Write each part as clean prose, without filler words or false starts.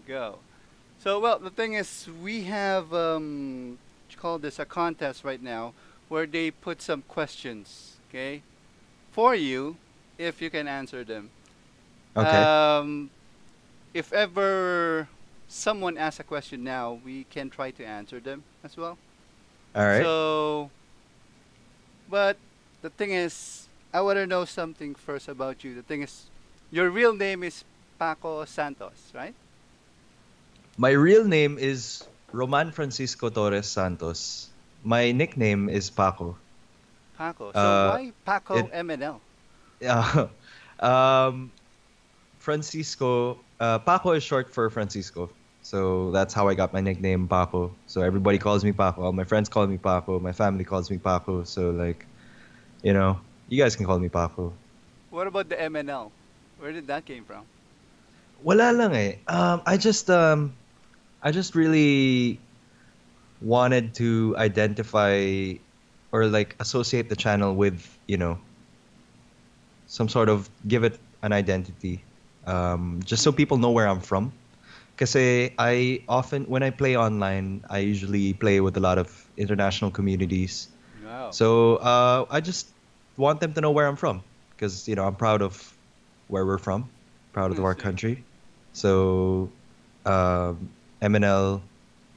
go. So, well, the thing is, we have what you call this a contest right now where they put some questions, okay, for you if you can answer them. Okay. Um, if ever someone asks a question now, we can try to answer them as well. All right. So, but the thing is, I want to know something first about you. The thing is, your real name is Paco Santos, right? My real name is Roman Francisco Torres Santos. My nickname is Paco. Paco. So Uh, why Paco it MNL? uh, um Francisco. Paco is short for Francisco, so that's how I got my nickname Paco. So everybody calls me Paco. All my friends call me Paco. My family calls me Paco. So like, you guys can call me Paco. What about the MNL? Where did that came from? Wala lang eh. I just really wanted to identify or like associate the channel with, some sort of give it an identity. Just so Mm. people know where I'm from. Kasi I often, when I play online, I usually play with a lot of international communities. Wow. So I just want them to know where I'm from. Because, I'm proud of where we're from, proud of I our see. country. So, MNL,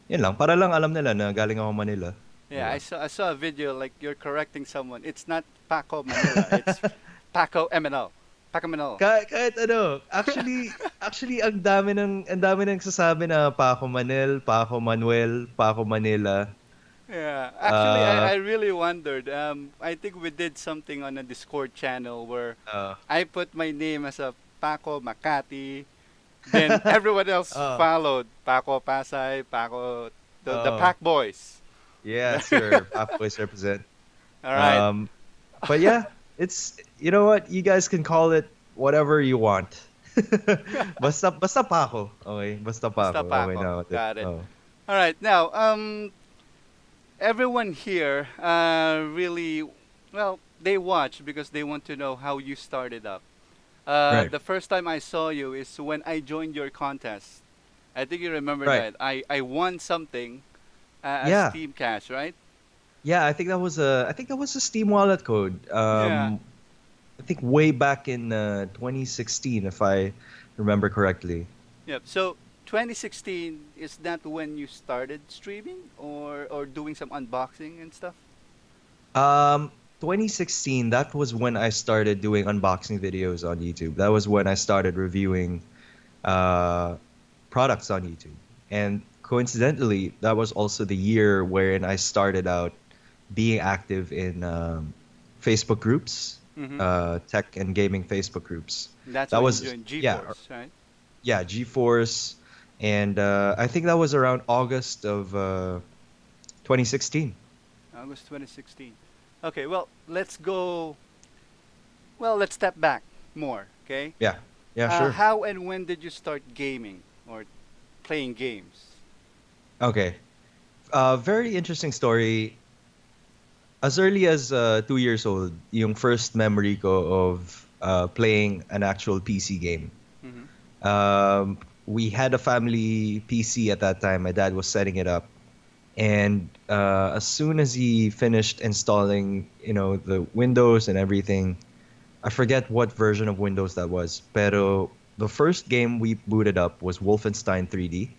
yun lang. Para lang alam nila na galing ako Manila. Yeah, Diba? I saw a video like you're correcting someone. It's not Paco Manila. It's Paco MNL. Paco MNL. Kahit ano, actually ang dami ng sasabi na Paco Manel, Paco Manuel, Paco Manila. Yeah, actually, Uh, I really wondered. I think we did something on a Discord channel where uh, I put my name as a Paco Makati. Then everyone else oh, followed. Paco Pasay, Paco, the oh, Pac Boys. yeah, sir. Paco Boys represent. All right. Um, but yeah, you know what? You guys can call it whatever you want. Basta Paco. Okay, basta Basta Paco. Okay Paco. na. Got it. Oh. All right. Now, everyone here really, well, they watch because they want to know how you started up. Right. The first time I saw you is when I joined your contest. I think you remember Right. that. I won something as Yeah. Team Cash, right? Yeah, I think that was a Steam wallet code. Yeah. I think way back in 2016, if I remember correctly. Yep. So 2016 is that when you started streaming or doing some unboxing and stuff? 2016, that was when I started doing unboxing videos on YouTube. That was when I started reviewing uh, products on YouTube. And coincidentally, that was also the year wherein I started out being active in Facebook groups, Mm-hmm. tech and gaming Facebook groups. That's That when you was, joined yeah, GeForce, right? yeah, GeForce. And I think that was around August of 2016. August 2016. Okay. Well, let's go. Well, let's step back more. Okay. Yeah, yeah, sure. How and when did you start gaming or playing games? Okay. Very interesting story. As early as 2 years old, yung first memory ko of playing an actual PC game. Mm-hmm. We had a family PC at that time. My dad was setting it up, and as soon as he finished installing, the Windows and everything, I forget what version of Windows that was. Pero the first game we booted up was Wolfenstein 3D,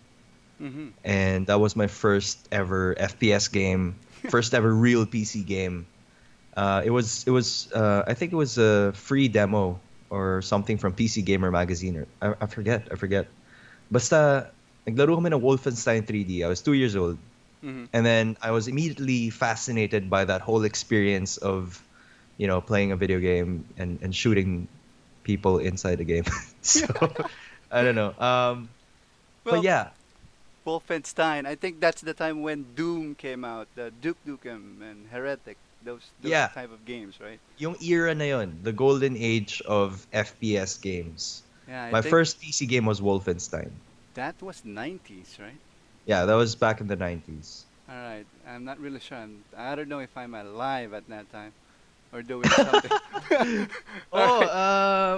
Mm-hmm. and that was my first ever FPS game, first ever real PC game. I think it was a free demo or something from PC Gamer magazine. Or I forget. Basta naglaro kami ng Wolfenstein 3D. I was 2 years old, Mm-hmm. and then I was immediately fascinated by that whole experience of, playing a video game and shooting people inside the game. So I don't know. But Well, yeah, Wolfenstein. I think that's the time when Doom came out, the Duke Nukem and Heretic. Those yeah, type of games, right? yung era na yun, the golden age of FPS games. Yeah, I My think first PC game was Wolfenstein. that was 90s, right? Yeah, that was back in the 90s. All right. I'm not really sure. I don't know if I'm alive at that time or doing something. All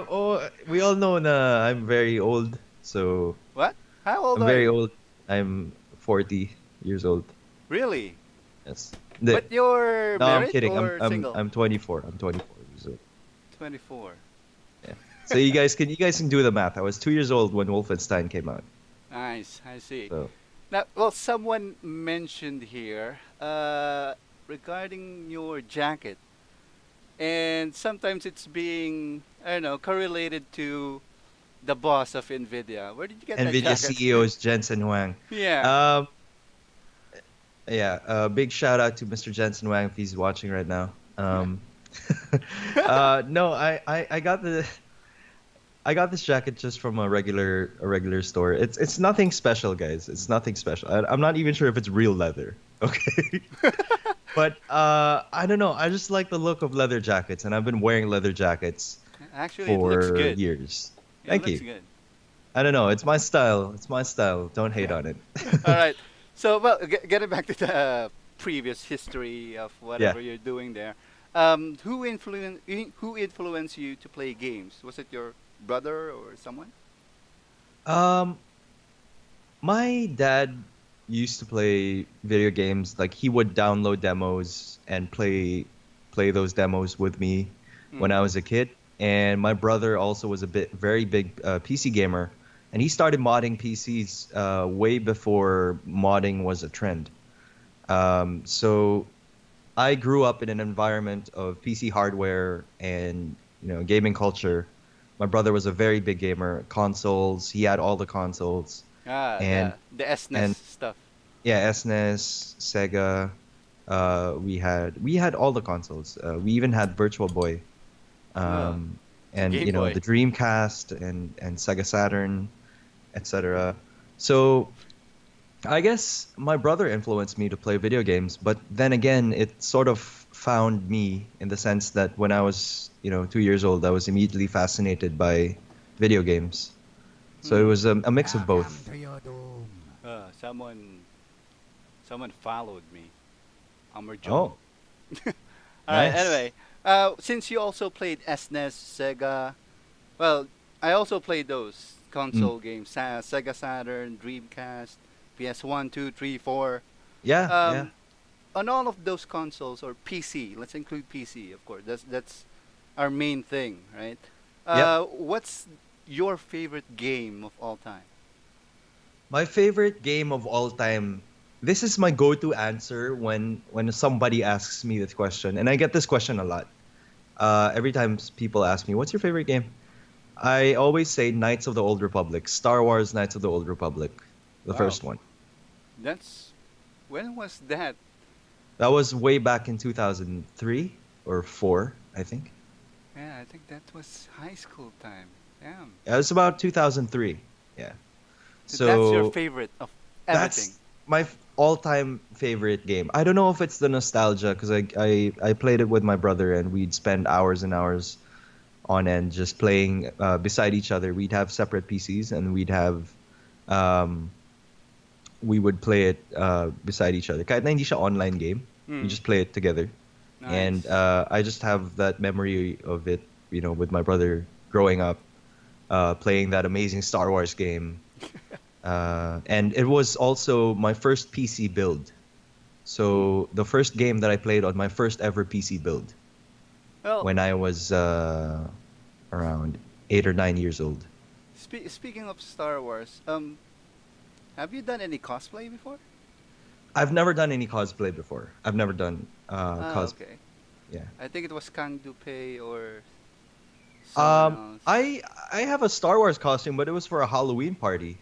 Oh, right. we all know na I'm very old. So, What? How old I'm are very you? old. I'm 40 years old. Really? Yes. But you're No, I'm married kidding. or single? I'm 24. I'm 24 years old. 24. Yeah. So you guys can do the math. I was 2 years old when Wolfenstein came out. Nice, I see. So Now, well, someone mentioned here regarding your jacket, and sometimes it's being, I don't know, correlated to the boss of Nvidia. Where did you get that Nvidia jacket? CEO is Jensen Huang. Yeah. Um, yeah. Big shout out to Mr. Jensen Huang if he's watching right now. No, I got this jacket just from a regular store. It's nothing special, guys. It's nothing special. I'm not even sure if it's real leather. Okay. But I don't know. I just like the look of leather jackets, and I've been wearing leather jackets Actually, it looks for good. years. It Thank looks you. good. I don't know. It's my style. It's my style. Don't hate on it. All right. So, well, getting back to the previous history of Yeah. whatever you're doing there, who influenced you to play games? Was it your brother or someone? Um, my dad used to play video games. Like he would download demos and play those demos with me when Mm. I was a kid. And my brother also was a very big PC gamer, and he started modding PCs way before modding was a trend. So I grew up in an environment of PC hardware and gaming culture. My brother was a very big gamer, consoles. He had all the consoles, Ah, and the SNES and stuff. yeah, SNES, Sega. We had all the consoles. We even had Virtual Boy, Oh, um, the and Game Boy. the Dreamcast and Sega Saturn, etc. So I guess my brother influenced me to play video games, but then again, it sort of found me in the sense that when I was, 2 years old, I was immediately fascinated by video games. So it Hmm. was a mix of both. Someone followed me. Amr Joe. Oh, All right. nice. Anyway, since you also played SNES, Sega, well, I also played those Mm. console games: Sega Saturn, Dreamcast, PS1, 2, 3, 4. Yeah, yeah. Um, on all of those consoles or PC, let's include PC, of course. That's our main thing, right? Yep. What's your favorite game of all time? My favorite game of all time. This is my go-to answer when somebody asks me this question, and I get this question a lot. Every time people ask me, "What's your favorite game?" I always say Knights of the Old Republic, Star Wars Knights of the Old Republic, the Wow, first one. that's when was that? That was way back in 2003 or 4, I think. Yeah, I think that was high school time. Damn. Yeah, it was about 2003. Yeah. So that's your So favorite of everything. that's my all-time favorite game. I don't know if it's the nostalgia because I played it with my brother and we'd spend hours and hours on end just playing beside each other. We'd have separate PCs and um, we would play it beside each other. Kahit na hindi siya online game, we Hmm. just play it together. And Nice. I just have that memory of it, with my brother growing up, playing that amazing Star Wars game. And it was also my first PC build. Hmm. So the first game that I played on my first ever PC build Well, when I was around 8 or 9 years old. speaking of Star Wars, have you done any cosplay before? I've never done any cosplay before. I've never done Ah, cosplay. okay. Yeah. I think it was Kang Dupei or someone Um, else. I have a Star Wars costume, but it was for a Halloween party.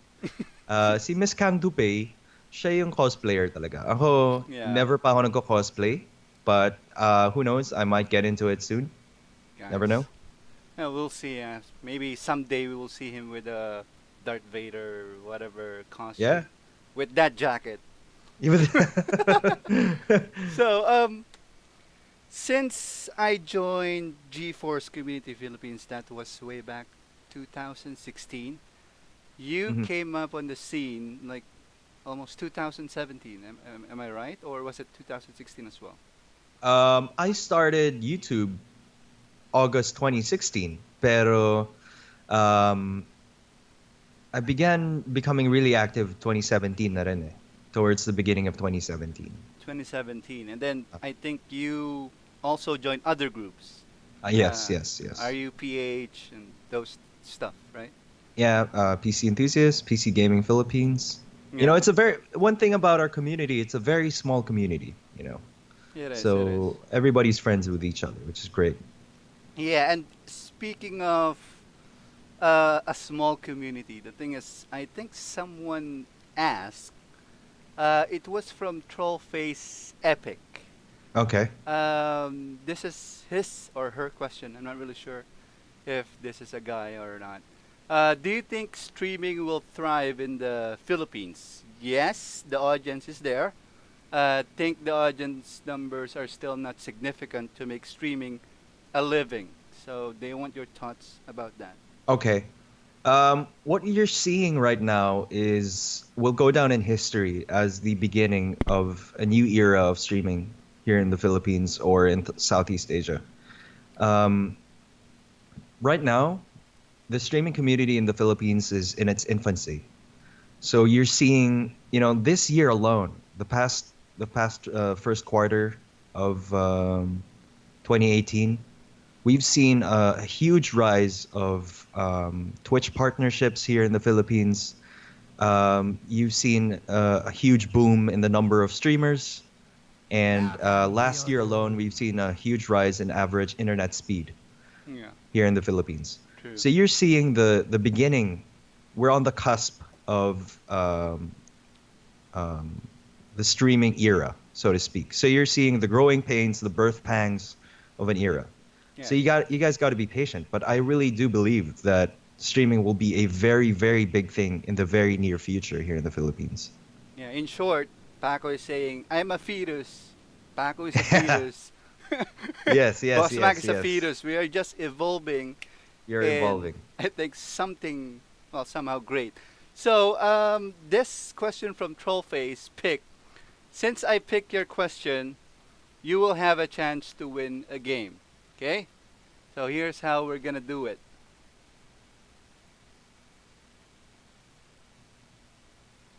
Si Miss Kang Dupei, siya yung cosplayer talaga. Ako, Yeah, never pa ako nagko-cosplay. But who knows? I might get into it soon. Never know. guys. Yeah, we'll see. Maybe someday we will see him with a Darth Vader, whatever Yeah. costume, with that jacket. Even So, since I joined GeForce Community Philippines, that was way back 2016. You Mhm. came up on the scene like almost 2017. Am I right? Or was it 2016 as well? I started YouTube August 2016, pero um, I began becoming really active 2017 na rin eh, towards the beginning of 2017. 2017, and then I think you also joined other groups, Yes, uh, yes, yes. RUPH and those stuff, right? Yeah, PC Enthusiasts, PC Gaming Philippines. You know, Yeah, it's a very one thing about our community. It's a very small community. You know, it is. It is. so everybody's friends with each other, which is great. Yeah, and speaking of a small community, the thing is, I think someone asked. It was from Trollface Epic. Okay. This is his or her question. I'm not really sure if this is a guy or not. Do you think streaming will thrive in the Philippines? Yes, the audience is there. Think the audience numbers are still not significant to make streaming a living. So they want your thoughts about that. Okay. What you're seeing right now is will go down in history as the beginning of a new era of streaming here in the Philippines or in Southeast Asia. Um, right now, the streaming community in the Philippines is in its infancy. So you're seeing, you know, this year alone, the past first quarter of 2018, we've seen a huge rise of Twitch partnerships here in the Philippines. You've seen a huge boom in the number of streamers, and last year alone, we've seen a huge rise in average internet speed Yeah, here in the Philippines. true. So you're seeing the beginning. We're on the cusp of um, the streaming era, so to speak. So you're seeing the growing pains, the birth pangs of an era. So Yes. you guys got to be patient. But I really do believe that streaming will be a very very big thing in the very near future here in the Philippines. Yeah, in short, Paco is saying, I'm a fetus. Paco is a fetus. Yes, yes, Boss Mac yes, is a yes. fetus. We are just evolving You're in, evolving. I think, something, well, somehow great. So, this question from Trollface pick. Since I pick your question, you will have a chance to win a game. Okay? So, here's how we're going to do it.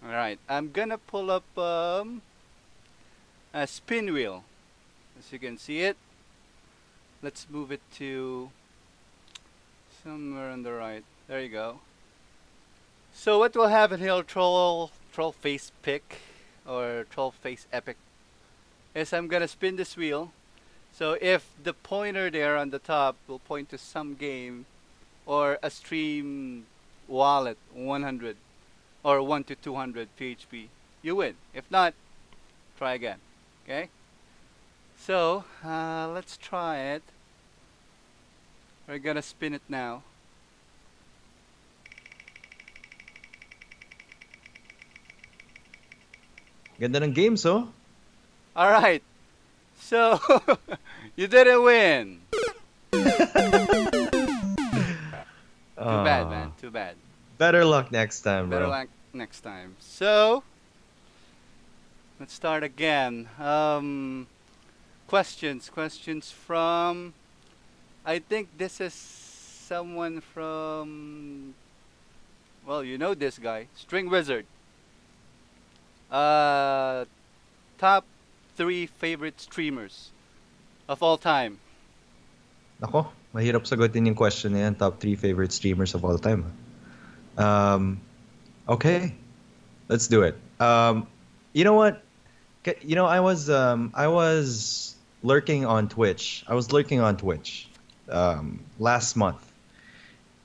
All right. I'm going to pull up a spin wheel. As you can see it, let's move it to somewhere on the right. There you go. So what will happen here, troll face pick or troll face epic, is I'm gonna spin this wheel. So if the pointer there on the top will point to some game or a stream wallet 100 or 1 to 200 PHP, you win. If not, try again. Okay? So let's try it. We're gonna spin it now. Ganda ng games, oh. All right. So you didn't win. Too bad, Ah, man. Too bad. better luck next time, Better bro. luck next time. So let's start again. Questions from. I think this is someone from. Well, you know this guy, String Wizard. Uh, top three favorite streamers of all time. Ako, mahirap sagutin yung question na yan. Top 3 favorite streamers of all time. Um, okay, let's do it. You know what? You know, I was lurking on Twitch. I was lurking on Twitch last month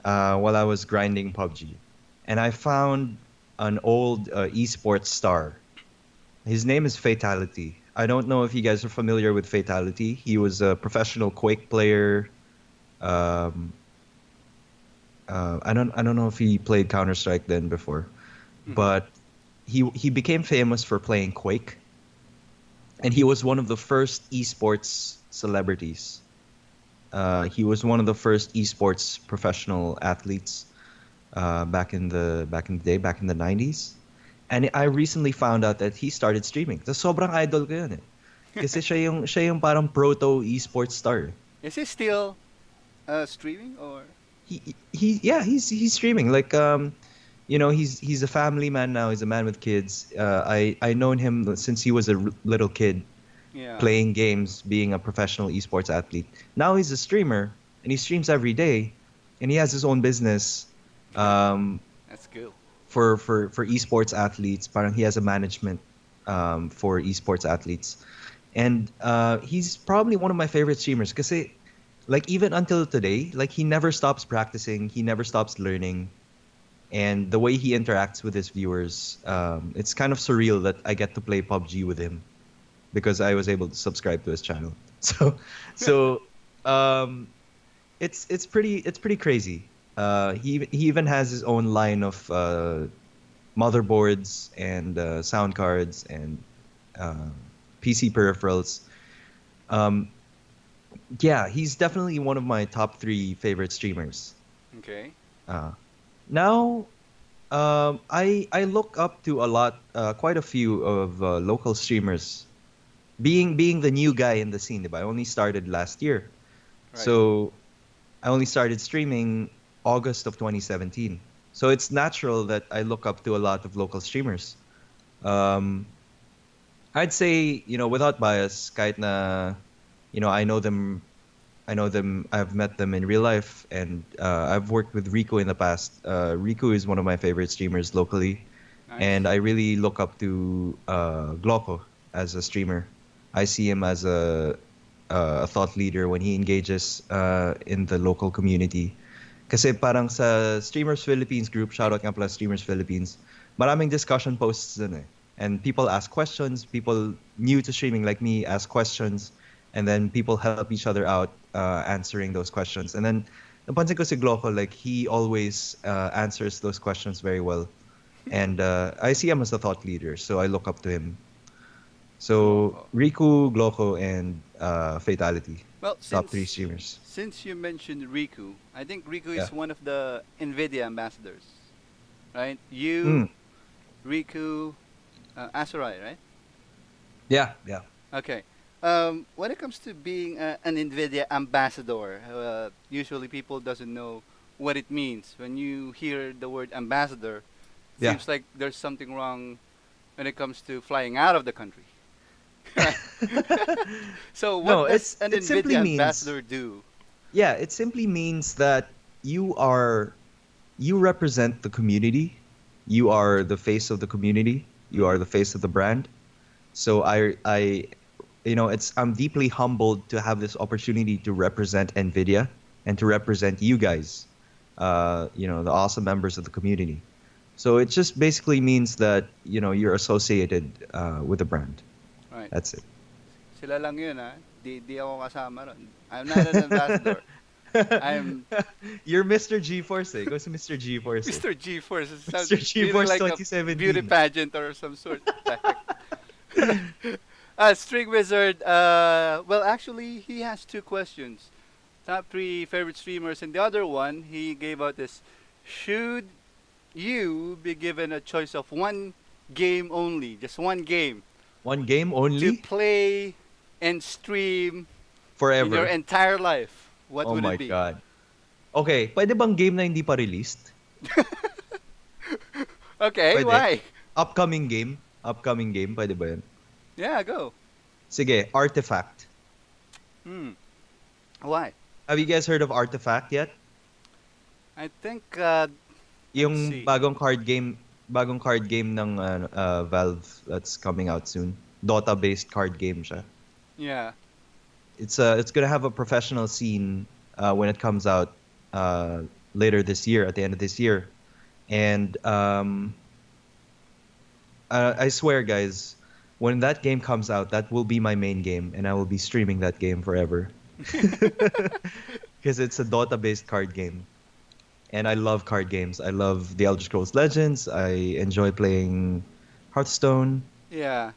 while I was grinding PUBG, and I found an old esports star. His name is Fatality. I don't know if you guys are familiar with Fatality. He was a professional Quake player. Um, I don't know if he played Counter Strike then before, Hmm. but he became famous for playing Quake, and he was one of the first esports celebrities. He was one of the first esports professional athletes back in the day, back in the 90s. And I recently found out that he started streaming. So sobrang idol ko yun eh. Kasi siya yung parang proto esports star. Is he still streaming or? Yeah, he's streaming. Like he's a family man now. He's a man with kids. I known him since he was a little kid Yeah. playing games, being a professional esports athlete. Now he's a streamer and he streams every day, and he has his own business um, That's cool. for esports athletes. Parang he has a management for esports athletes, and he's probably one of my favorite streamers because like even until today, like he never stops practicing, he never stops learning, and the way he interacts with his viewers, it's kind of surreal that I get to play PUBG with him because I was able to subscribe to his channel. So, so um, it's pretty crazy. He even has his own line of motherboards and sound cards and uh, PC peripherals. Um, yeah, he's definitely one of my top three favorite streamers. Okay. Uh, Now, I look up to a lot, quite a few of local streamers. Being the new guy in the scene, diba? I only started last year, Right. so I only started streaming August of 2017. So it's natural that I look up to a lot of local streamers. Um, I'd say, without bias, kahit na, I know them. I've met them in real life, and I've worked with Rico in the past. Rico is one of my favorite streamers locally, Nice. and I really look up to Gloco as a streamer. I see him as a thought leader when he engages in the local community. Kasi parang sa Streamers Philippines group, shoutout nga pala Streamers Philippines, maraming discussion posts dun eh. And people ask questions, people new to streaming like me ask questions, and then people help each other out answering those questions. And then napansin ko si Gloco, like he always answers those questions very well. And I see him as a thought leader, so I look up to him. So Gloco. Riku, Gloco, and Fatality, Well, top three since streamers. since you mentioned Riku, I think Riku Yeah. is one of the Nvidia ambassadors, right? You, Mm. Riku, Asarai, right? Yeah, yeah. Okay. When it comes to being an Nvidia ambassador, usually people doesn't know what it means. When you hear the word ambassador, it Yeah. seems like there's something wrong when it comes to flying out of the country. Right. So No, what does an it simply Nvidia means ambassador do? yeah, it simply means that you represent the community. You are the face of the community. You are Mm, the face of the brand. So I'm deeply humbled to have this opportunity to represent Nvidia and to represent you guys, the awesome members of the community. So it just basically means that you're associated with the brand. right. That's it. Sila lang yun, ha? Di ako kasama ron. I'm not an ambassador. I'm You're Mr. G-Force eh. Go to Mr. G-Force eh. Mr. G-Force. It sounds Mr. feeling G-Force like a beauty 2017. pageant or some sort. The heck? String Wizard. Well, actually, he has two questions. Top three favorite streamers, and the other one he gave out is: should you be given a choice of one game only, just one game, One game to only play and stream in your forever. entire life, what Oh would my it be? God. Okay, pwede bang game na hindi pa released? Okay, Pwede. why? Upcoming game. Upcoming game, pwede ba yun? Yeah, go. Sige, Artifact. Hmm. Why? Have you guys heard of Artifact yet? I think. Let's Yung see. bagong card game ng Valve that's coming out soon. Dota-based card game siya. Yeah. It's gonna have a professional scene when it comes out later this year, at the end of this year. And I swear, guys, when that game comes out, that will be my main game, and I will be streaming that game forever. Because it's a Dota-based card game, and I love card games. I love The Elder Scrolls Legends. I enjoy playing Hearthstone. Yeah.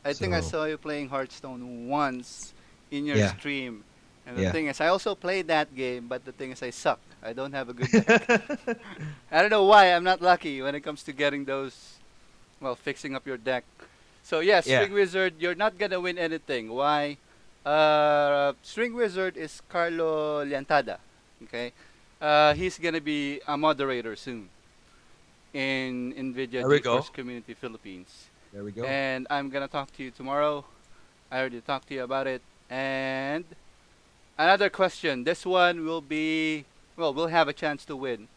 I think I So saw you playing Hearthstone once in your yeah, stream. And the yeah. thing is, I also played that game, but the thing is, I suck. I don't have a good deck. I don't know why. I'm not lucky when it comes to getting those, well, fixing up your deck. So, yeah, Yeah. String Wizard, you're not going to win anything. Why? String Wizard is Carlo Liantada. Okay? He's going to be a moderator soon. in NVIDIA There we go. GeForce Community Philippines. There we go. And I'm gonna talk to you tomorrow. I already talked to you about it. And another question. This one will be, well, we'll have a chance to win.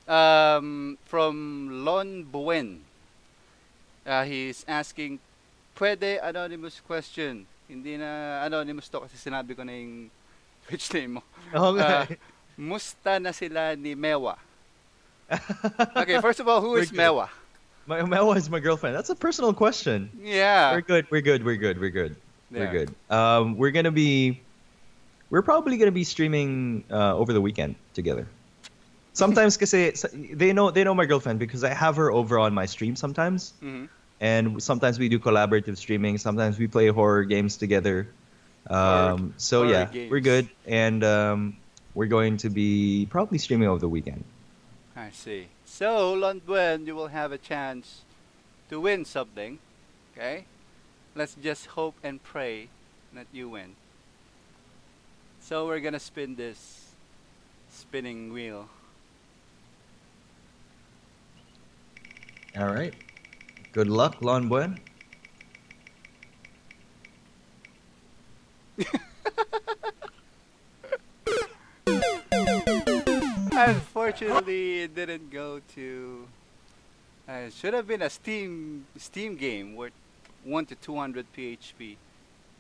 From Lon Buen. He's asking, pwede anonymous question. Hindi na anonymous to kasi sinabi ko na yung Twitch name mo. Uh, Okay. musta na sila ni Mewa? Okay, first of all, who We're is good. Mewa? Mel is my girlfriend. That's a personal question. Yeah. We're good. We're good. We're good. We're good. We're There. good. We're gonna be. We're probably gonna be streaming over the weekend together. Sometimes, kasi they know my girlfriend because I have her over on my stream sometimes, Mm-hmm. and sometimes we do collaborative streaming. Sometimes we play horror games together. Horror, So horror yeah, we're games. good, and we're going to be probably streaming over the weekend. I see. So, Lon Buen, you will have a chance to win something. Okay? Let's just hope and pray that you win. So, we're gonna spin this spinning wheel. All right. Good luck, Lon Buen. Unfortunately, it didn't go to. It should have been a Steam game worth 1 to 200 PHP.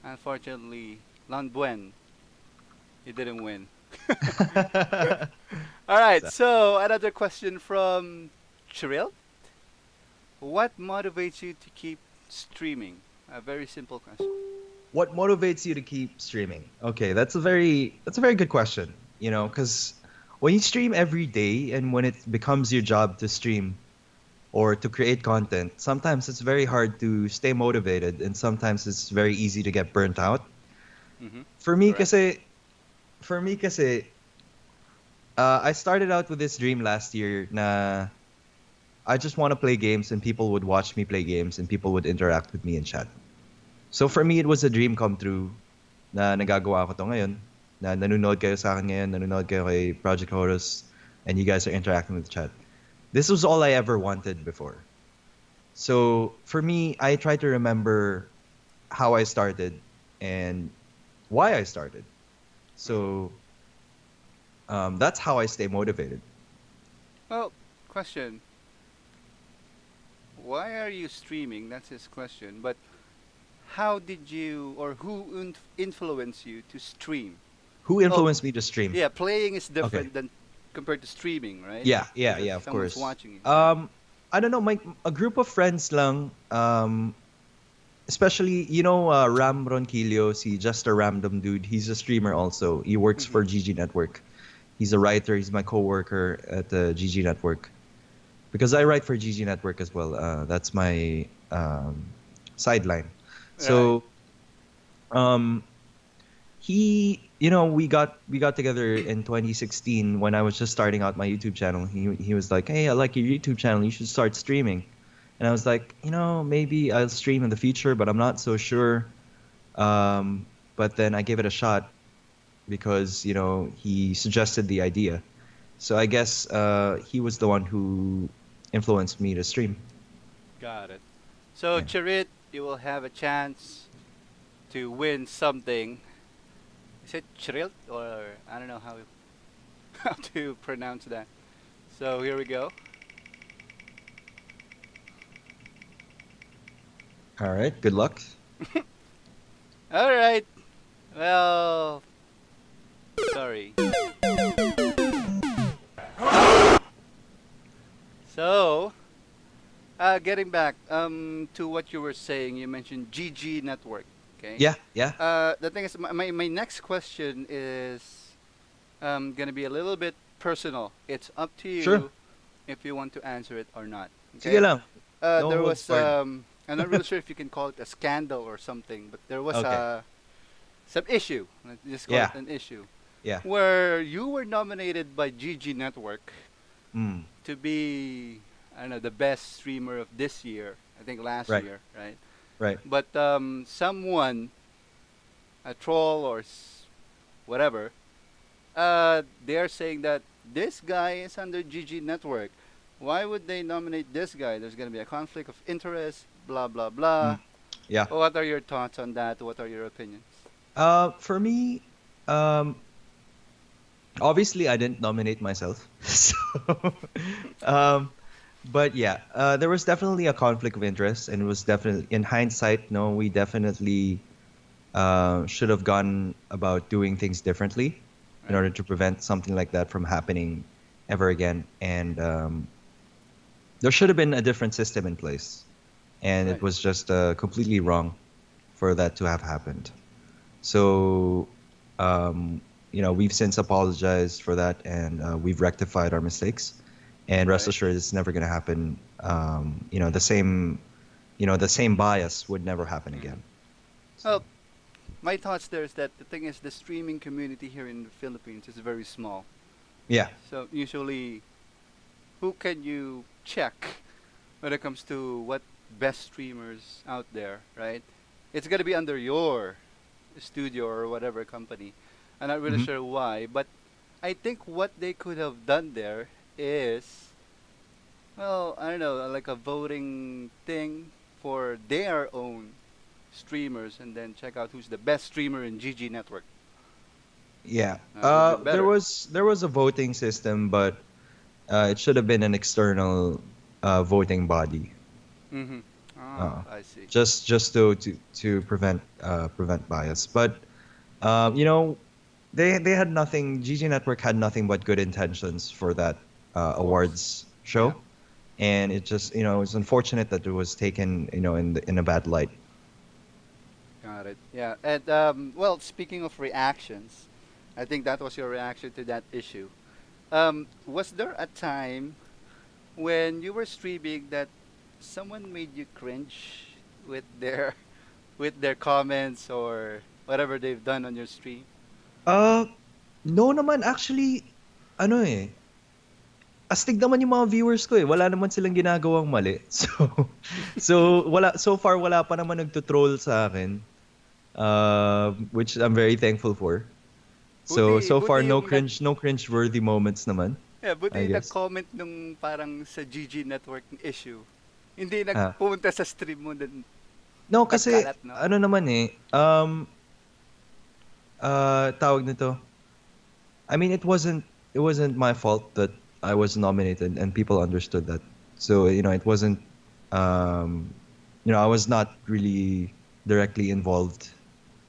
Unfortunately, Lon Buen, you didn't win. All right, So, so another question from Chiril. What motivates you to keep streaming? A very simple question. what motivates you to keep streaming? Okay, that's a very good question. Because when you stream every day and when it becomes your job to stream or to create content, sometimes it's very hard to stay motivated and sometimes it's very easy to get burnt out. Mm-hmm. For me, Correct. kasi, for me, kasi, I started out with this dream last year na I just want to play games and people would watch me play games and people would interact with me in chat. So for me, it was a dream come true na nagagawa ko to ngayon. Na nanonood kayo sa akin ngayon, nanonood kayo kay Project Horus, and you guys are interacting with the chat. This was all I ever wanted before. So for me, I try to remember how I started and why I started. Mm-hmm. So that's how I stay motivated. Well, question. Why are you streaming? That's his question. But how did you, or who influenced you to stream? Who Oh, influenced me to stream? yeah, playing is Okay. different than compared to streaming, right? Yeah, yeah, Because yeah, of someone's course. watching you. Yeah. I don't know, a group of friends lang, especially, Ram Ronquillo, just a random dude. He's a streamer also. He works Mm-hmm. for GG Network. He's a writer. He's my coworker at the GG Network. Because I write for GG Network as well. That's my sideline. Right. So um, we got together in 2016 when I was just starting out my YouTube channel. He was like, "Hey, I like your YouTube channel. You should start streaming." And I was like, maybe I'll stream in the future, but I'm not so sure. But then I gave it a shot because he suggested the idea. So I guess he was the one who influenced me to stream. Got it. So, Yeah. Charit, you will have a chance to win something. Is it Chrilt or I don't know how how to pronounce that. So here we go. All right. Good luck. All right. Well, sorry. So, getting back to what you were saying, you mentioned GG Network. Okay. Yeah. Yeah. The thing is, my next question is gonna be a little bit personal. It's up to Sure. you if you want to answer it or not. Sige Okay. lang. No There holds was barred. I'm not really sure if you can call it a scandal or something, but there was Okay. some issue. Let's just call Yeah. it an issue Yeah. where you were nominated by GG Network Mm. to be, I don't know, the best streamer of this year. I think last Right. year, right? Right. But someone, a troll or whatever, they are saying that this guy is under GG Network. Why would they nominate this guy? There's going to be a conflict of interest, blah, blah, Mm, blah. yeah. What are your thoughts on that? What are your opinions? For me, um, obviously I didn't nominate myself. So, um, but yeah, there was definitely a conflict of interest, and it was definitely, in hindsight, no, we definitely should have gone about doing things differently in Right? order to prevent something like that from happening ever again. And there should have been a different system in place, and it Right. was just completely wrong for that to have happened. So, um, we've since apologized for that, and we've rectified our mistakes. And rest Right. assured, it's never going to happen. The same bias would never happen Mm-hmm. again. So, Well, my thoughts there is that the thing is the streaming community here in the Philippines is very small. yeah, So usually, who can you check when it comes to what best streamers out there, right? It's gonna be under your studio or whatever company. I'm not really hmm sure why, but I think what they could have done there is, well, I don't know, like a voting thing for their own streamers, and then check out who's the best streamer in GG Network. yeah. That would be There better. was a voting system, but it should have been an external voting body, Mm-hmm. Oh, uh, I see. just to prevent bias. But you know, they had nothing. GG Network had nothing but good intentions for that Of course. awards Yeah. show, and it just it's unfortunate that it was taken in a bad light. Got it. Yeah. And well, speaking of reactions, I think that was your reaction to that issue. Was there a time when you were streaming that someone made you cringe with their with their comments or whatever they've done on your stream? Uh, no naman actually, ano astig naman yung mga viewers ko eh. Wala naman silang ginagawang mali. So far wala pa naman nagto-troll sa akin. Which I'm very thankful for. So Buti so far buti yung no cringe worthy moments naman, yeah, buti I yung guess. nag-comment nung parang sa GG Network issue. Hindi Ah. nagpunta sa stream mo din No kasi nagkalat, no? ano naman tawag nito. I mean it wasn't my fault that I was nominated and people understood that. So, it wasn't um I was not really directly involved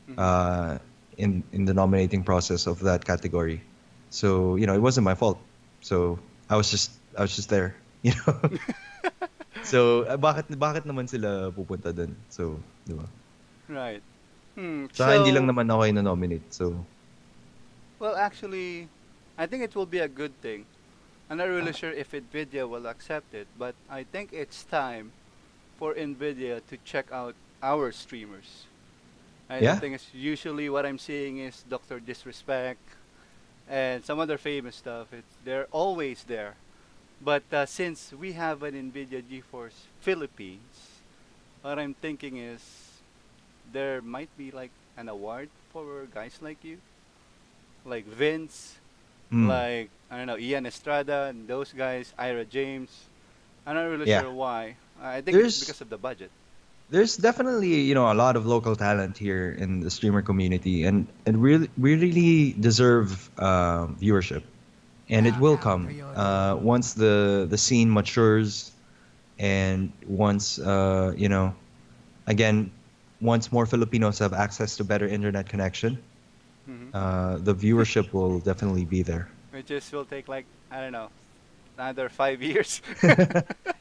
Mm-hmm. uh in the nominating process of that category. So, it wasn't my fault. So, I was just there, you know. So, bakit naman sila pupunta dun? So, 'di ba? Right. Hmm. Tsaka hindi lang So, naman ako yung nominate. So, well, actually, I think it will be a good thing. I'm not really sure if Nvidia will accept it, but I think it's time for Nvidia to check out our streamers. The yeah. thing is, usually what I'm seeing is Doctor Disrespect and some other famous stuff. They're always there. But since we have an Nvidia GeForce Philippines, what I'm thinking is there might be like an award for guys like you, like Vince, Mm. like I don't know Ian Estrada and those guys, Ira James. I'm not really Yeah. sure why. I think it's There's because of the budget. there's definitely a lot of local talent here in the streamer community, and really we really deserve viewership, and it will come once the scene matures, and once again once more Filipinos have access to better internet connection. Hmm. The viewership will definitely be there. Which is will take like I don't know another 5 years.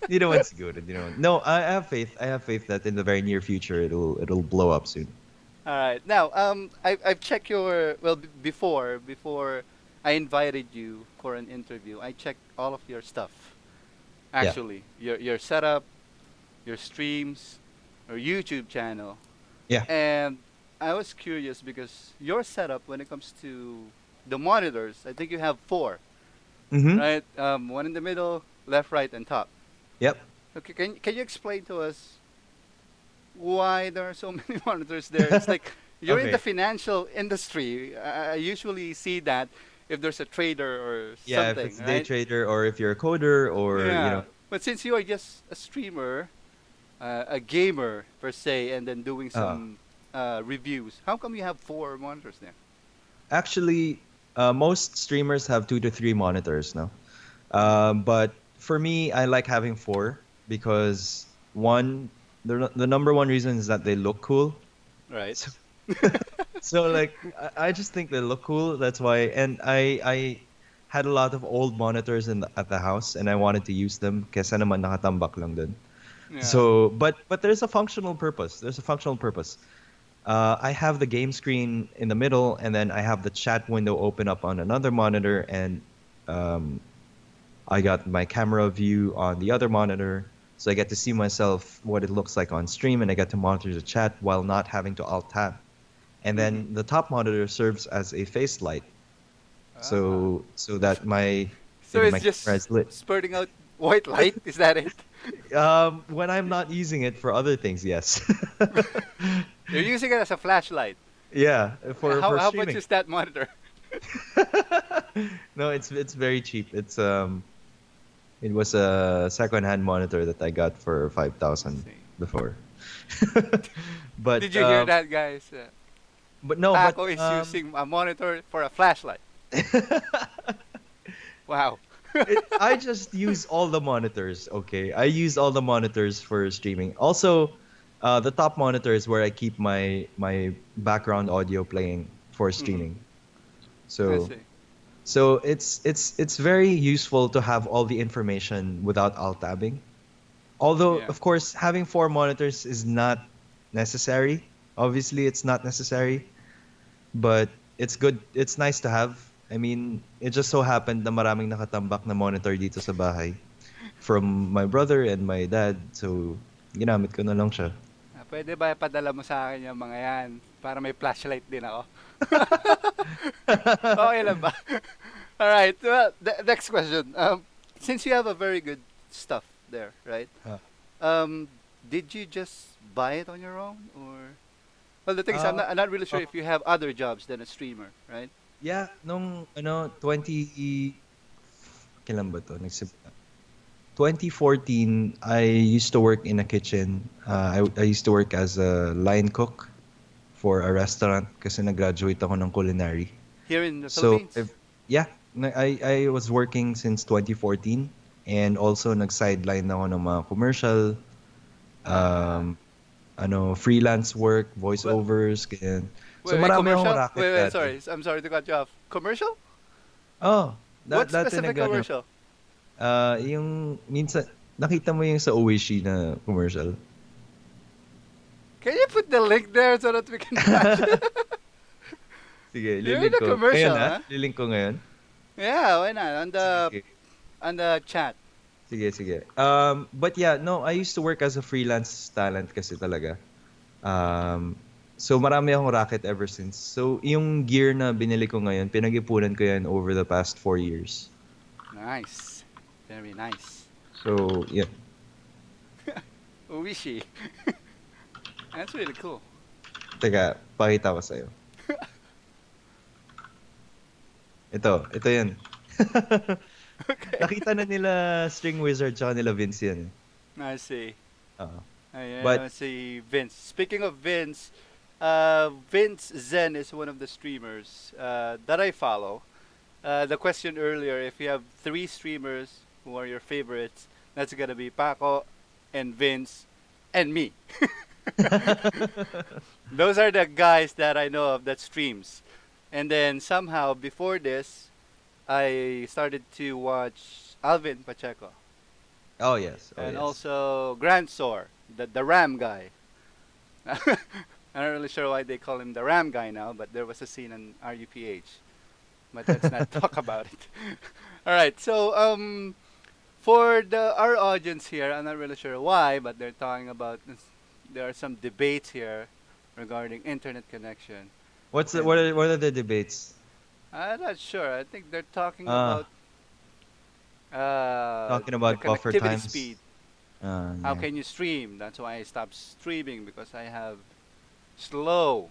Hindi naman siguro, hindi naman. No, I have faith that in the very near future it'll blow up soon. All right. Now, I've checked your well before I invited you for an interview. I checked all of your stuff. Yeah. Actually, your setup, your streams, your YouTube channel, Yeah. and I was curious because your setup when it comes to the monitors, I think you have four, Mhm. right? One in the middle, left, right, and top. Yep. Okay, can you explain to us why there are so many monitors there? It's like you're in the Okay. financial industry. I usually see that if there's a trader or Yeah, if something, it's a day right? trader or if you're a coder or Yeah. But since you are just a streamer, a gamer per se, and then doing uh, some reviews, how come you have four monitors there? actually, most streamers have 2 to 3 monitors now. But for me, I like having four because one, the number one reason is that they look cool. Right. So, so like I just think they look cool. That's why. And I had a lot of old monitors at the house, and I wanted to use them. Kesa naman nakatambak lang dun. Yeah. So, but there's a functional purpose. There's a functional purpose. I have the game screen in the middle, and then I have the chat window open up on another monitor, and um, I got my camera view on the other monitor, so I get to see myself what it looks like on stream, and I get to monitor the chat while not having to alt tab. And Mm-hmm. then the top monitor serves as a face light, Ah. so that my So my it's camera just is lit. spurting out white light. Is that it? When I'm not using it for other things, yes. You're using it as a flashlight. Yeah, for How much streaming. is that monitor? No, it's very cheap. It was a second-hand monitor that I got for I 5,000 see. before. But Did you hear that, guys? but no, but Paco is using a monitor for a flashlight. Wow. I just use all the monitors. Okay, I use all the monitors for streaming. Also, the top monitor is where I keep my background audio playing for Hmm. streaming. I So see. it's very useful to have all the information without alt tabbing. Although, Yeah. of course, having four monitors is not necessary. Obviously, it's not necessary, but it's good. It's nice to have. I mean, it just so happened na maraming nakatambak na monitor dito sa bahay from my brother and my dad. So, ginamit ko na lang siya. Pwede ba ipadala mo sa akin yung mga yan para may flashlight din ako? Okay lang ba? All right. Well, next question. Since you have a very good stuff there, right? Ah. Um, did you just buy it on your own, or? Well, the thing is, Uh, I'm not really sure oh, if you have other jobs than a streamer, right? yeah, nung 20 kailan ba to? 2014, I used to work in a kitchen. I used to work as a line cook for a restaurant kasi nag-graduate ako ng culinary. Here in the So, Philippines. yeah, I was working since 2014 and also nag-sideline ako ng mga commercial, Uh, um, freelance work, well, voiceovers, ganyan. So, wait, marami akong commercial? racket dati. Sorry. I'm sorry to cut you off. Commercial? Oh, What dati specific commercial? yung minsan, nakita mo yung sa Oishi na commercial? Can you put the link there so that we can watch it? Sige, You're in lilink the ko. Ngayon commercial, ha? huh? Lilink ko ngayon. Yeah, why not? Sige. On the chat. Sige. But yeah, no, I used to work as a freelance talent kasi talaga. Um, so marami akong racket ever since. So yung gear na binili ko ngayon, pinag-ipunan ko yan over the past 4 years. Nice. Very nice. So, yeah. Uwishi. That's really cool. Teka, pakita ko sa'yo. Ito yan. Okay. Nakita na nila String Wizard tsaka nila Vince yan eh. I see. Oo. I But, see Vince. Speaking of Vince, Vince Zen is one of the streamers that I follow. The question earlier, if you have three streamers who are your favorites, that's gonna be Paco and Vince and me. Those are the guys that I know of that streams. And then somehow before this, I started to watch Alvin Pacheco oh yes, oh and yes. also Grand Sor, the Ram guy. I'm not really sure why they call him the Ram guy now, but there was a scene on RUPH. But let's not talk about it. All right, so for our audience here, I'm not really sure why, but they're talking about there are some debates here regarding internet connection, and What are the debates? I'm not sure. I think they're talking Uh, about Talking the about buffer connectivity times. speed. How Yeah. can you stream? That's why I stopped streaming because I have slow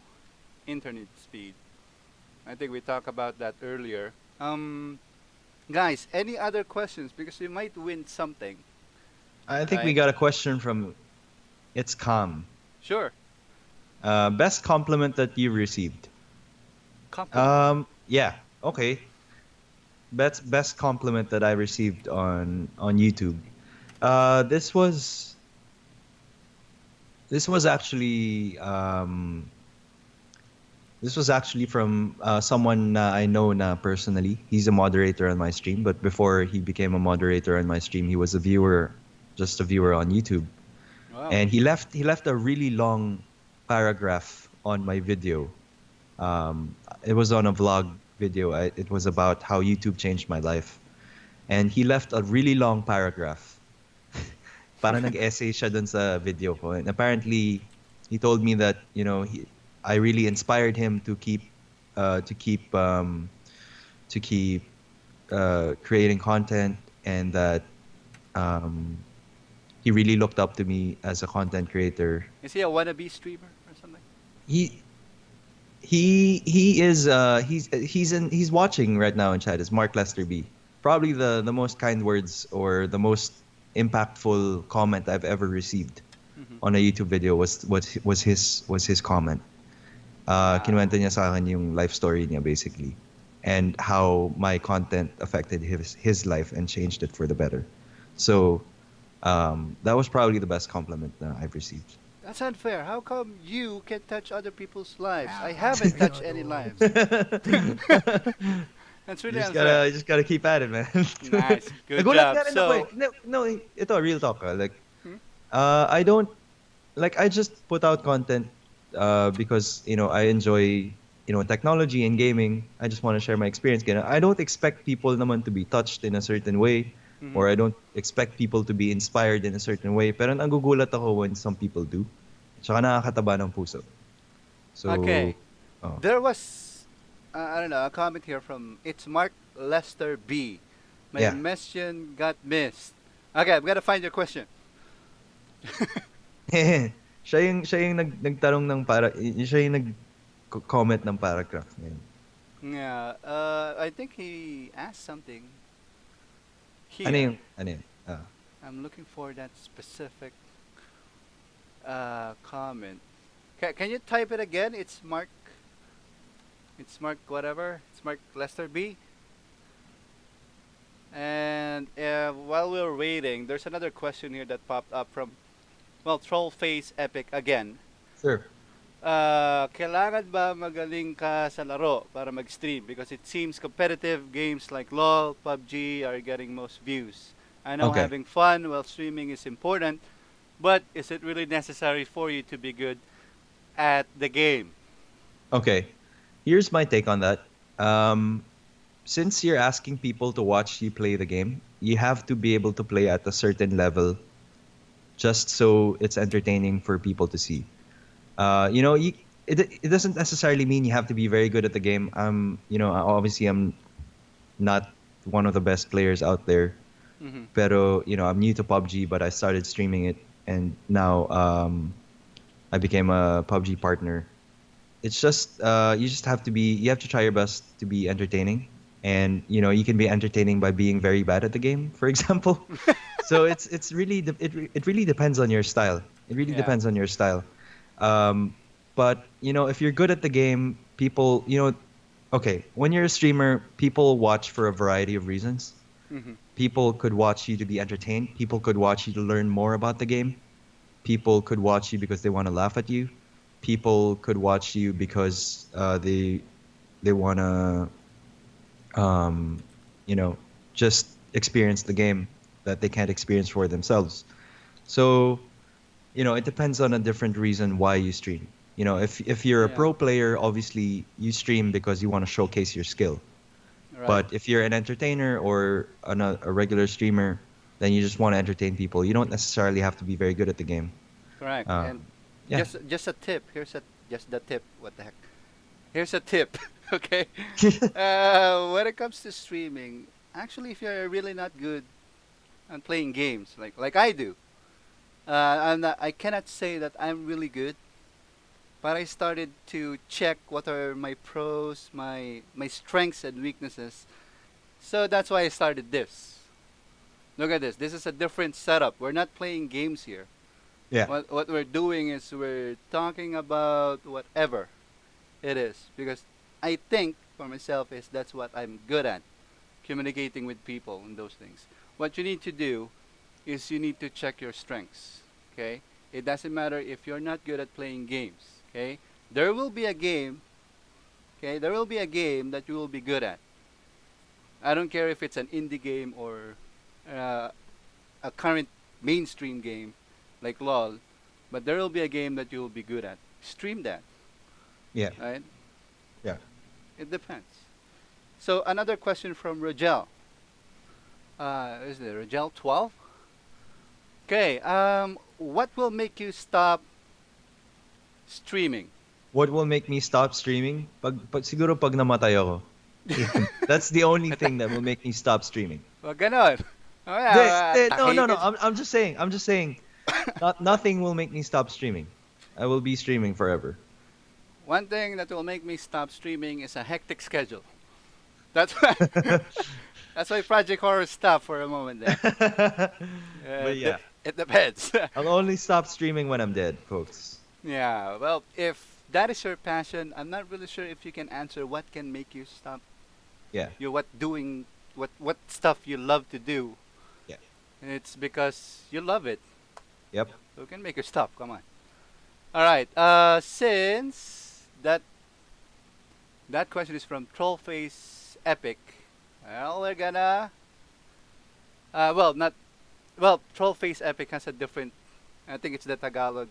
internet speed. I think we talked about that earlier. Um, Guys, any other questions? Because you might win something, I think we right? got a question from It's Calm. Sure. Best compliment that you received? Compliment. Yeah. Okay. Best compliment that I received on YouTube. This was this was actually this was actually from someone I know na personally. He's a moderator on my stream, but before he became a moderator on my stream, he was a viewer, just a viewer on YouTube. Wow. And he left a really long paragraph on my video. It was on a vlog video. It was about how YouTube changed my life. And he left a really long paragraph. Parang nag-essay siya dun sa video ko. And apparently, he told me that, I really inspired him uh, to keep, um, to keep creating content, and that um, he really looked up to me as a content creator. Is he a wannabe streamer or something? He he is he's watching right now in chat. Is Mark Lester B. Probably the most kind words or the most impactful comment I've ever received Hmm. on a YouTube video was his comment. Wow. Kinuwento niya sa akin yung life story niya basically, and how my content affected his life and changed it for the better. So that was probably the best compliment that I've received. That's unfair. How come you can touch other people's lives? I haven't touched any lives. That's really unfair. You just gotta keep at it, man. Nice. Good Nagulat job. nga rin ako eh. So, No, no, ito real talk. Like, hmm? I don't I just put out content because I enjoy technology and gaming. I just want to share my experience. Kaya I don't expect people naman to be touched in a certain way, Hmm. or I don't expect people to be inspired in a certain way. Pero nagugulat ako when some people do. Tsaka nakakataba ng puso. So, Okay. oh, There was, I don't know, a comment here from It's Mark Lester B. My yeah. question got missed. Okay, I've got to find your question. Siya yung nagtanong ng siya yung nag-comment ng paragraph ngayon. Yeah, I think he asked something Ano here. yung, ano yun? I'm looking for that specific comment. Can you type it again? It's Mark. It's Mark whatever. It's Mark Lester B. And while we were waiting, there's another question here that popped up from Trollface Epic again. Sure. Kailangan ba magaling ka sa laro para mag-stream? Because it seems competitive games like LoL, PUBG are getting most views. I know Okay. having fun while streaming is important, but is it really necessary for you to be good at the game? Okay. Here's my take on that. Since you're asking people to watch you play the game, you have to be able to play at a certain level just so it's entertaining for people to see. It doesn't necessarily mean you have to be very good at the game. Obviously I'm not one of the best players out there. Hmm. Pero, I'm new to PUBG, but I started streaming it, and now I became a PUBG partner. It's just you have to try your best to be entertaining, and you can be entertaining by being very bad at the game, for example. So it's really it really depends on your style. It really Yeah. depends on your style. Um, but if you're good at the game, people, okay, when you're a streamer, people watch for a variety of reasons. Hmm. People could watch you to be entertained. People could watch you to learn more about the game. People could watch you because they want to laugh at you. People could watch you because they want to um, just experience the game that they can't experience for themselves. So it depends on a different reason why you stream. If you're a Yeah. pro player, obviously you stream because you want to showcase your skill. Right. But if you're an entertainer or a regular streamer, then you just want to entertain people. You don't necessarily have to be very good at the game. Correct. And Um, yeah. just a tip. Here's a just the tip. What the heck? Here's a tip. Okay. When it comes to streaming, actually, if you're really not good at playing games like I do, I cannot say that I'm really good. But I started to check what are my pros, my strengths and weaknesses, So that's why I started this. Look at this. This is a different setup. We're not playing games here. Yeah. What we're doing is we're talking about whatever it is because I think for myself is that's what I'm good at, communicating with people and those things. What you need to do is you need to check your strengths. Okay? It doesn't matter if you're not good at playing games. Okay? There will be a game. Okay? There will be a game that you will be good at. I don't care if it's an indie game or uh, a current mainstream game like LOL, but there will be a game that you will be good at. Stream that, Yeah. right? Yeah. It depends. So another question from Rogel. Is it Rogel 12? Okay. What will make you stop streaming? What will make me stop streaming? Siguro pag namatay ako. Yun. That's the only thing that will make me stop streaming. Wag ganon. Oh, No, no, no. tahimik. I'm just saying. I'm just saying. Nothing will make me stop streaming. I will be streaming forever. One thing that will make me stop streaming is a hectic schedule. That's why. That's why Project Horror stopped for a moment there. But yeah, It depends. I'll only stop streaming when I'm dead, folks. Yeah, well, if that is your passion, I'm not really sure if you can answer what can make you stop. Yeah, What stuff you love to do. yeah, And it's because you love it. yep. So it can make you stop. Come on. All right. Since that question is from Trollface Epic, well, we're gonna. Well, not. Well, Trollface Epic has a different. I think it's the Tagalog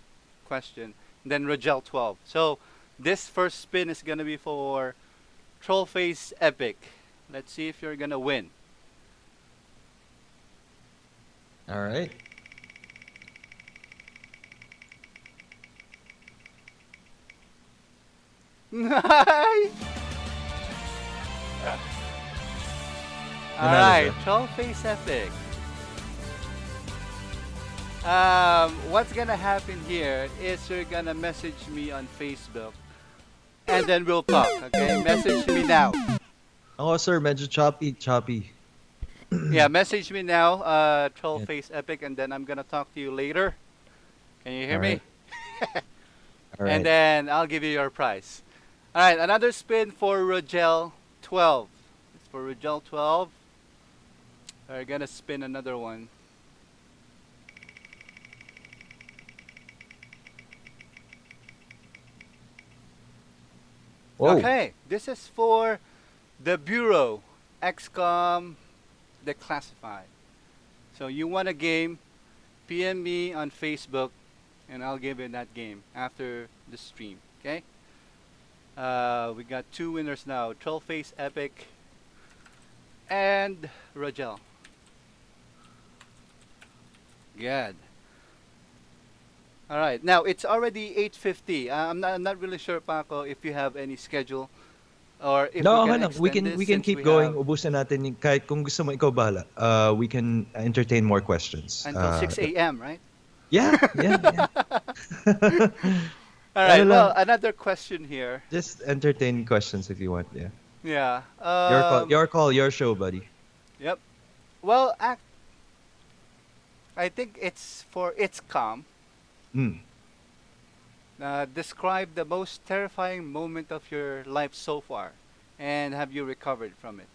question. Then Rogel 12. So this first spin is gonna be for Trollface Epic. Let's see if you're gonna win. All right. All Nanalo right, siya. Trollface Epic. What's gonna happen here is you're gonna message me on Facebook, and then we'll talk. Okay, message me now. Ako, sir, medyo choppy. Yeah, message me now, Yeah. Trollface Epic, and then I'm gonna talk to you later. Can you hear All me? right. All And right. then I'll give you your prize. All right, another spin for Rogel 12. It's for Rogel 12. We're gonna spin another one. Whoa. Okay, this is for the Bureau, XCOM Declassified. So you want a game, PM me on Facebook, and I'll give you that game after the stream. Okay? We got two winners now: Trollface Epic and Rogel. Good. All right. Now it's already 8:50. I'm not really sure, Paco, if you have any schedule or if we No, can okay lang. We extend can this we can since keep we going. have Ubusin natin kahit kung gusto mo ikaw bahala. We can entertain more questions. until 6 a.m., right? Yeah, yeah, yeah. All Ano right. lang, Well, another question here. just entertain questions if you want. Yeah. Yeah. Your call, your show, buddy. Yep. Well, I think it's for It's Calm. Mm. Describe the most terrifying moment of your life so far, and have you recovered from it?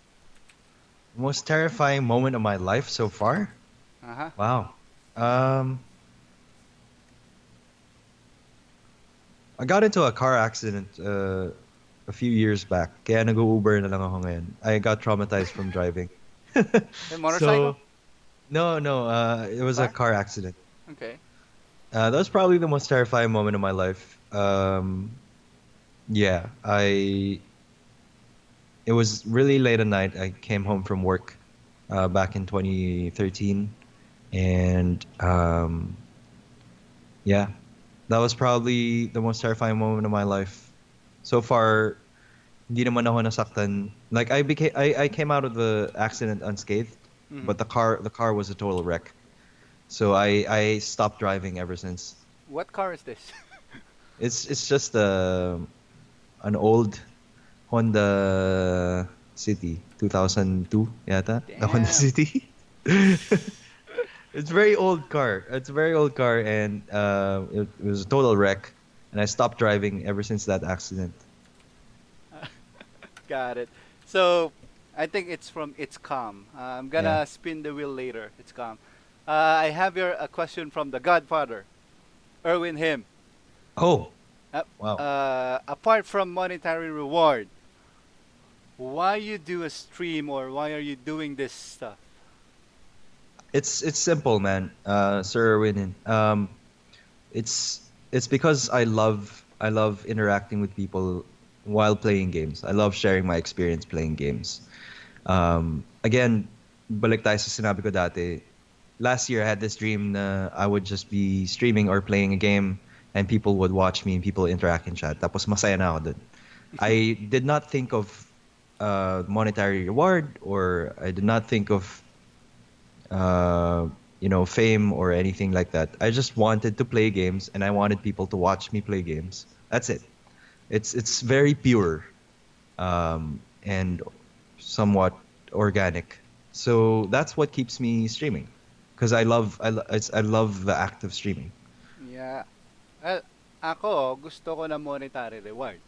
Most terrifying moment of my life so far? Uh huh. Wow. I got into a car accident a few years back. Kaya nag-Uber na lang ako ngayon. I got traumatized from driving. A motorcycle? So, no, it was a Car? car accident. Okay. That was probably the most terrifying moment of my life. Yeah, it was really late at night. I came home from work back in 2013, and yeah, that was probably the most terrifying moment of my life. So far, hindi naman ako nasaktan. Like I came out of the accident unscathed, Hmm. but the car was a total wreck. So I stopped driving ever since. What car is this? It's just an old Honda City, 2002 yata. The Honda Damn. City. It's a very old car. It's a very old car, and it was a total wreck. And I stopped driving ever since that accident. Got it. So, I think it's from It's Calm. I'm Yeah. gonna spin the wheel later. It's Calm. I have here a question from the Godfather, Erwin Him. Oh, Uh, wow. apart from monetary reward, why you do a stream or why are you doing this stuff? It's simple, man. Sir Erwin. It's because I love interacting with people while playing games. I love sharing my experience playing games. Again, balik tayo sa sinabi ko dati. Last year I had this dream na I would just be streaming or playing a game and people would watch me and people interact in chat. Tapos masaya na ako dun. I did not think of monetary reward, or I did not think of uh, fame or anything like that. I just wanted to play games and I wanted people to watch me play games. That's it. It's very pure, and somewhat organic. So that's what keeps me streaming, because I love the act of streaming. Yeah. Well, ako, gusto ko ng monetary reward.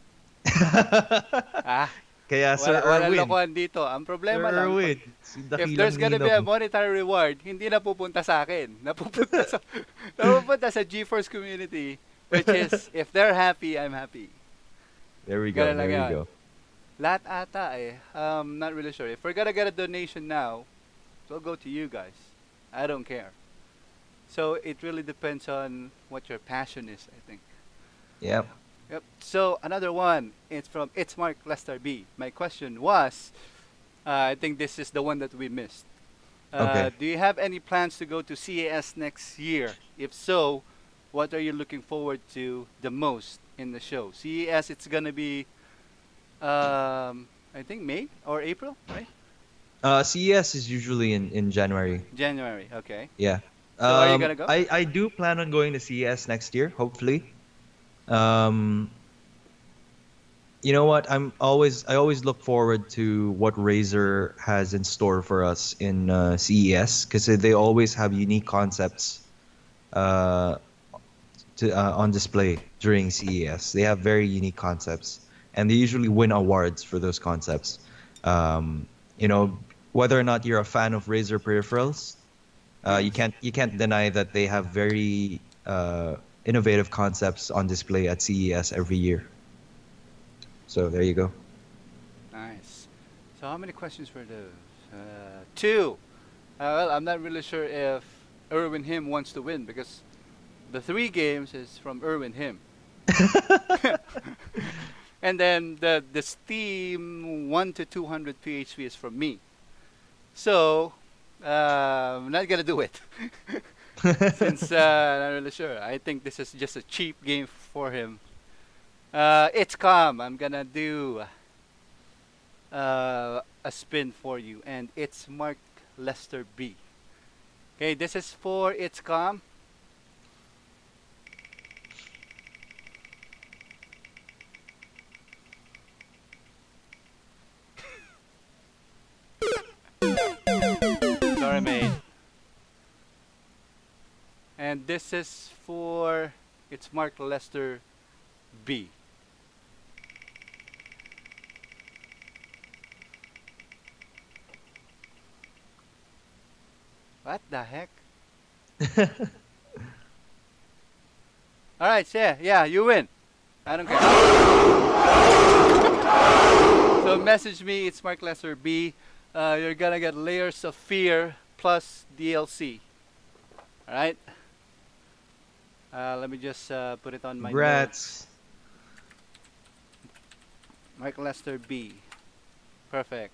Ah, Kaya Sir wala Erwin, lokohan dito. Ang Sir problema lang, Erwin, si if Dakilang there's gonna be a Ninong. monetary reward, hindi na pupunta sa akin. Napupunta sa, napupunta sa GeForce community, which is, if they're happy, I'm happy. There we go. Ganun lang There we yan. go. Lahat ata eh. Not really sure. If we're gonna get a donation now, it'll go to you guys. I don't care. So it really depends on what your passion is, I think. Yep. Yep. So another one. It's from It's Mark Lester B. My question was, I think this is the one that we missed. Okay. Do you have any plans to go to CAS next year? If so, what are you looking forward to the most in the show? CAS, it's gonna be, I think May or April, right? CES is usually in January. January. Okay. Yeah. So are you gonna go? I do plan on going to CES next year, hopefully. Um, you know what? I always look forward to what Razer has in store for us in CES, because they always have unique concepts uh, on display during CES. They have very unique concepts, and they usually win awards for those concepts. Um, you know, whether or not you're a fan of Razer peripherals, you Yes. can't deny that they have very innovative concepts on display at CES every year. So there you go. Nice. So how many questions were those? Two. Well, I'm not really sure if Irwin Him wants to win because the three games is from Irwin Him. And then the Steam 1 to 200 PHP is from me. So, I'm not gonna do it. Since not really sure. I think this is just a cheap game for him. It's calm. I'm gonna do a spin for you, and it's Mark Lester B. Okay, this is for It's Calm. Sorry, mate. And this is for It's Mark Lester B. What the heck? All right, yeah, you win. I don't care. So message me. It's Mark Lesser B. You're gonna get Layers of Fear plus DLC. All right. Let me just put it on my notes. Congrats. Mark Lester B. Perfect.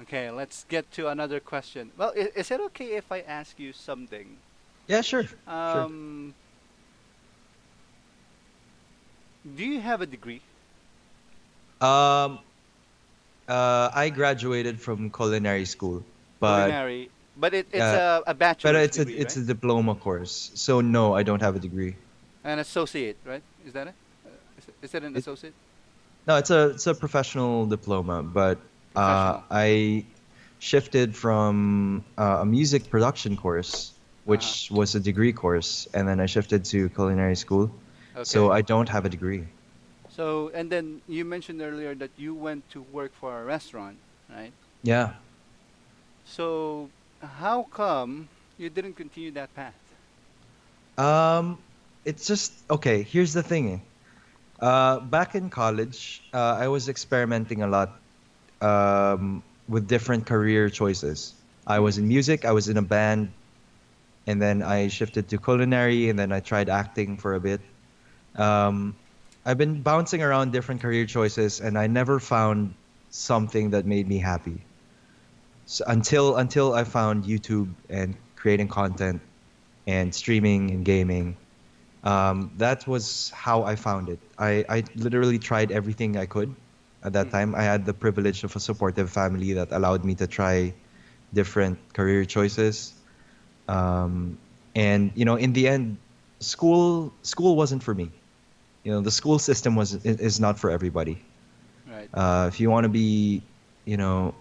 Okay, let's get to another question. Well, is it okay if I ask you something? Yeah, sure. Sure. Um, do you have a degree? Um, I graduated from culinary school, but Culinary, but it's uh, a but bachelor's it's a degree, it's right? a diploma course. So no, I don't have a degree. An associate, right? Is that it? Is it an It, associate? no, it's a professional diploma, but Professional. I shifted from a music production course, Uh-huh. which was a degree course, and then I shifted to culinary school. So Okay. I don't have a degree. So, and then you mentioned earlier that you went to work for a restaurant, right? Yeah. So, how come you didn't continue that path? Um, it's just okay. Here's the thing. Back in college, I was experimenting a lot with different career choices. I was Mm. in music, I was in a band, and then I shifted to culinary, and then I tried acting for a bit. Um, I've been bouncing around different career choices, and I never found something that made me happy. So until I found YouTube and creating content and streaming and gaming. That was how I found it. I literally tried everything I could at that Mm-hmm. time. I had the privilege of a supportive family that allowed me to try different career choices. Um, and in the end, school wasn't for me. The school system is not for everybody. Right. If you want to be, you know,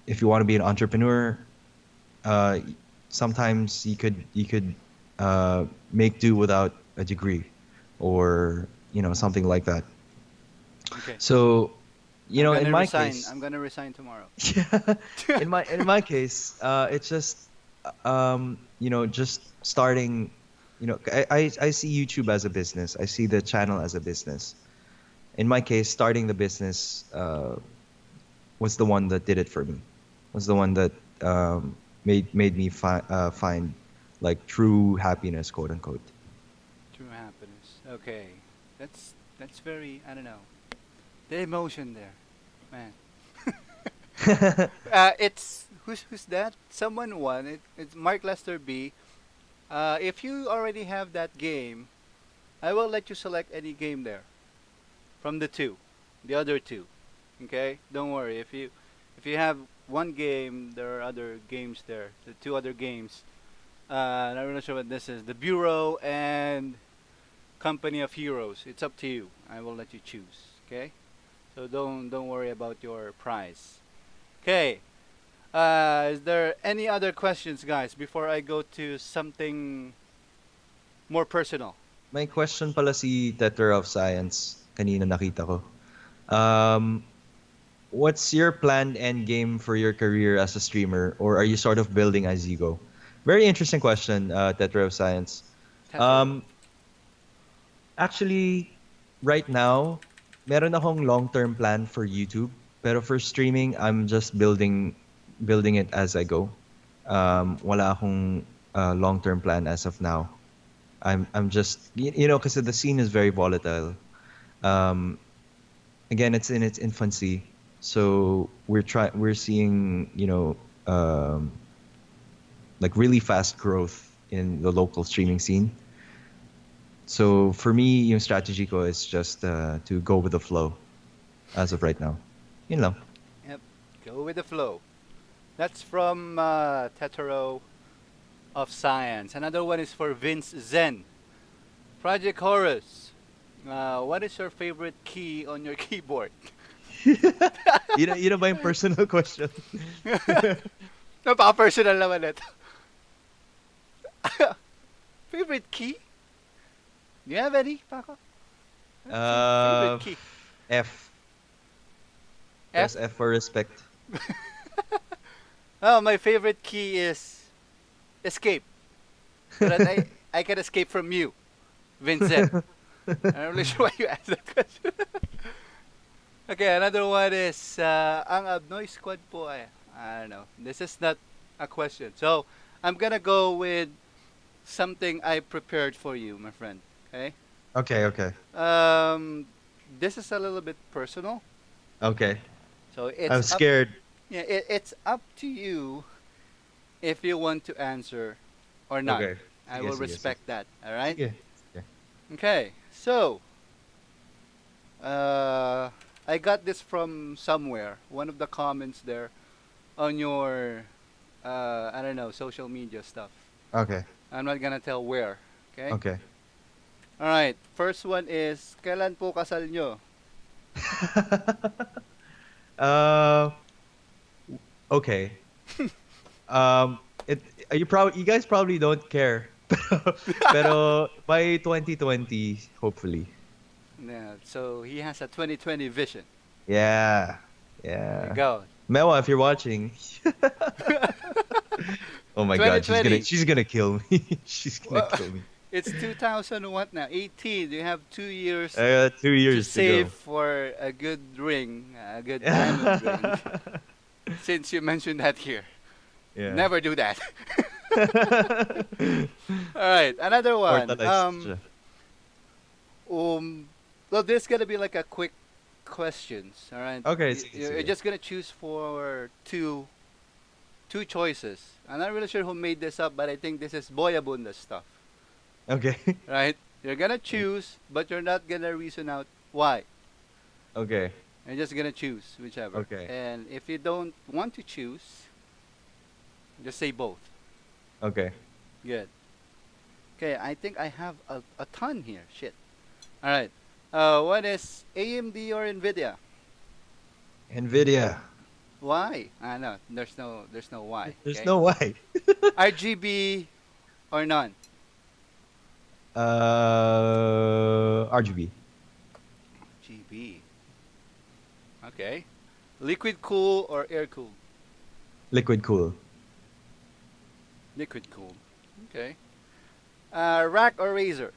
if you want to be an entrepreneur, uh, sometimes you could make do without a degree, or something like that. Okay. So, I'm in gonna my resign. case, I'm gonna resign tomorrow. yeah, in my case, it's just just starting. I see YouTube as a business. I see the channel as a business. In my case, starting the business was the one that did it for me. Was the one that made me find like true happiness, quote unquote. True happiness. Okay. That's very, I don't know. The emotion there, man. It's who's that? Someone won. It's Mark Lester B. If you already have that game, I will let you select any game there from the two, the other two. Okay, don't worry. If you have one game, there are other games there. The two other games. I'm not sure what this is. The Bureau and Company of Heroes. It's up to you. I will let you choose. Okay, so don't worry about your prize. Okay. Is there any other questions, guys, before I go to something more personal? May question pala si Tetra of Science. Kanina nakita ko. Um, what's your planned end game for your career as a streamer, or are you sort of building as you go? Very interesting question, Tetra of Science. Tetero. Um, Actually, right now, meron akong long-term plan for YouTube. Pero for streaming, I'm just building it as I go. Wala akong long-term plan as of now. I'm just because the scene is very volatile. Um, Again, it's in its infancy, so we're seeing like really fast growth in the local streaming scene. So for me, yung strategy ko is just to go with the flow as of right now. Yun lang. Yep. Go with the flow. That's from Tetero of Science. Another one is for Vince Zen. Project Horus. What is your favorite key on your keyboard? Yun na ba yung personal question? Napaka-personal naman ito. Favorite key? Do you have any, Paco? Favorite uh, key? F. F? Press F for respect. Oh, my favorite key is escape. So that I can escape from you, Vincent. I'm not really sure why you asked that question. Okay, another one is, ang Abnoy Squad po ay, I don't know. This is not a question. So, I'm gonna go with something I prepared for you, my friend. Okay? Okay, okay. Um, this is a little bit personal. Okay. So, I'm it's up, scared. yeah, it's up to you if you want to answer or not. Okay. I Sige, will sige, sige. respect that. All right? Sige. Sige. Okay. So, uh, I got this from somewhere. One of the comments there on your, I don't know, social media stuff. Okay. I'm not gonna tell where. Okay. Okay. All right. First one is, kailan po kasal nyo? Uh, okay. Um, it you guys probably don't care, pero by 2020, hopefully. Yeah, so he has a 2020 vision. Yeah, There you yeah. go. Mewa, if you're watching, oh my God, 2020. she's gonna kill me. She's gonna Well, kill me. it's 2000 what now? 18. You have 2 years I got two to years to save go. for a good ring, a good diamond ring. Since you mentioned that here, Yeah. never do that. All right, another one. Immortalized siya. Um, well, this gonna be like a quick questions. All right, Okay, sige, you're sige. just gonna choose for two choices. I'm not really sure who made this up, but I think this is Boyabunda stuff. Okay. Right? You're gonna choose, but you're not gonna reason out why. Okay. You're just gonna choose whichever. Okay. And if you don't want to choose, just say both. Okay. Good. Okay, I think I have a ton here. Shit. All right. What is AMD or Nvidia? Nvidia. Why? No, there's no why. There's Okay. no why. RGB or none? RGB. GB. Okay. Liquid cool or air cool? Liquid cool. Liquid cool. Okay. Rack or Razer?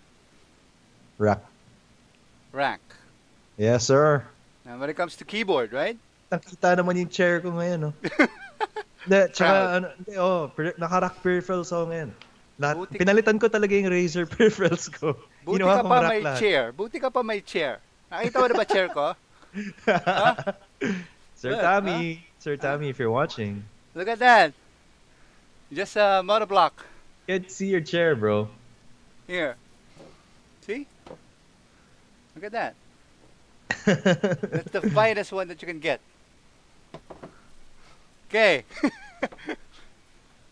Rack. Rack. Yes, sir. Now, when it comes to keyboard, right? Nakita naman yung chair ko ngayon, no? Hindi, tsaka, Proud. ano, hindi, naka-rack peripherals ako ngayon. Lahat, Buti, pinalitan ko talaga yung Razer peripherals ko. buti Ginawa ka kong pa rack may lahat. chair. Buti ka pa may chair. Nakita mo na ba chair ko? Huh? Sir Look, huh? Tommy. Sir Tommy, if you're watching. Look at that. Just a monoblock. Can't see your chair, bro. Here. See? Look at that. That's the finest one that you can get. Okay.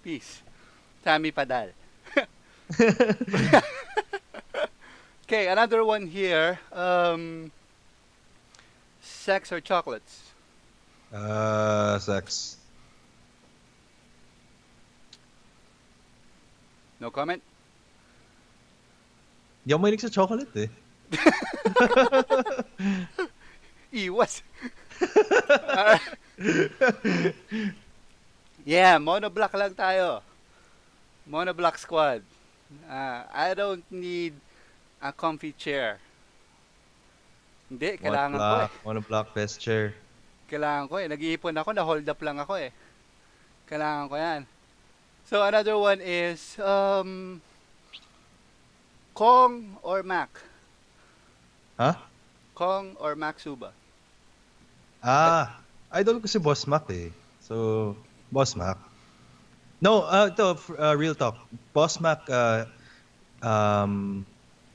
Peace. Tommy Padal. Okay, another one here. Sex or chocolates? Sex. No comment? Di ako mahilig sa chocolate eh. Iwas. Alright. Yeah, monoblock lang tayo. Monoblock squad. I don't need a comfy chair. Hindi, kailangan ko eh. Monoblock best chair. Kailangan ko eh. Nag-iipon ako, na-hold up lang ako eh. Kailangan ko yan. So another one is Kong or Mac? Ha? Kong or Mac Suba? Idol ko si Boss Mac eh. So, Boss Mac. No, real talk. Boss Mac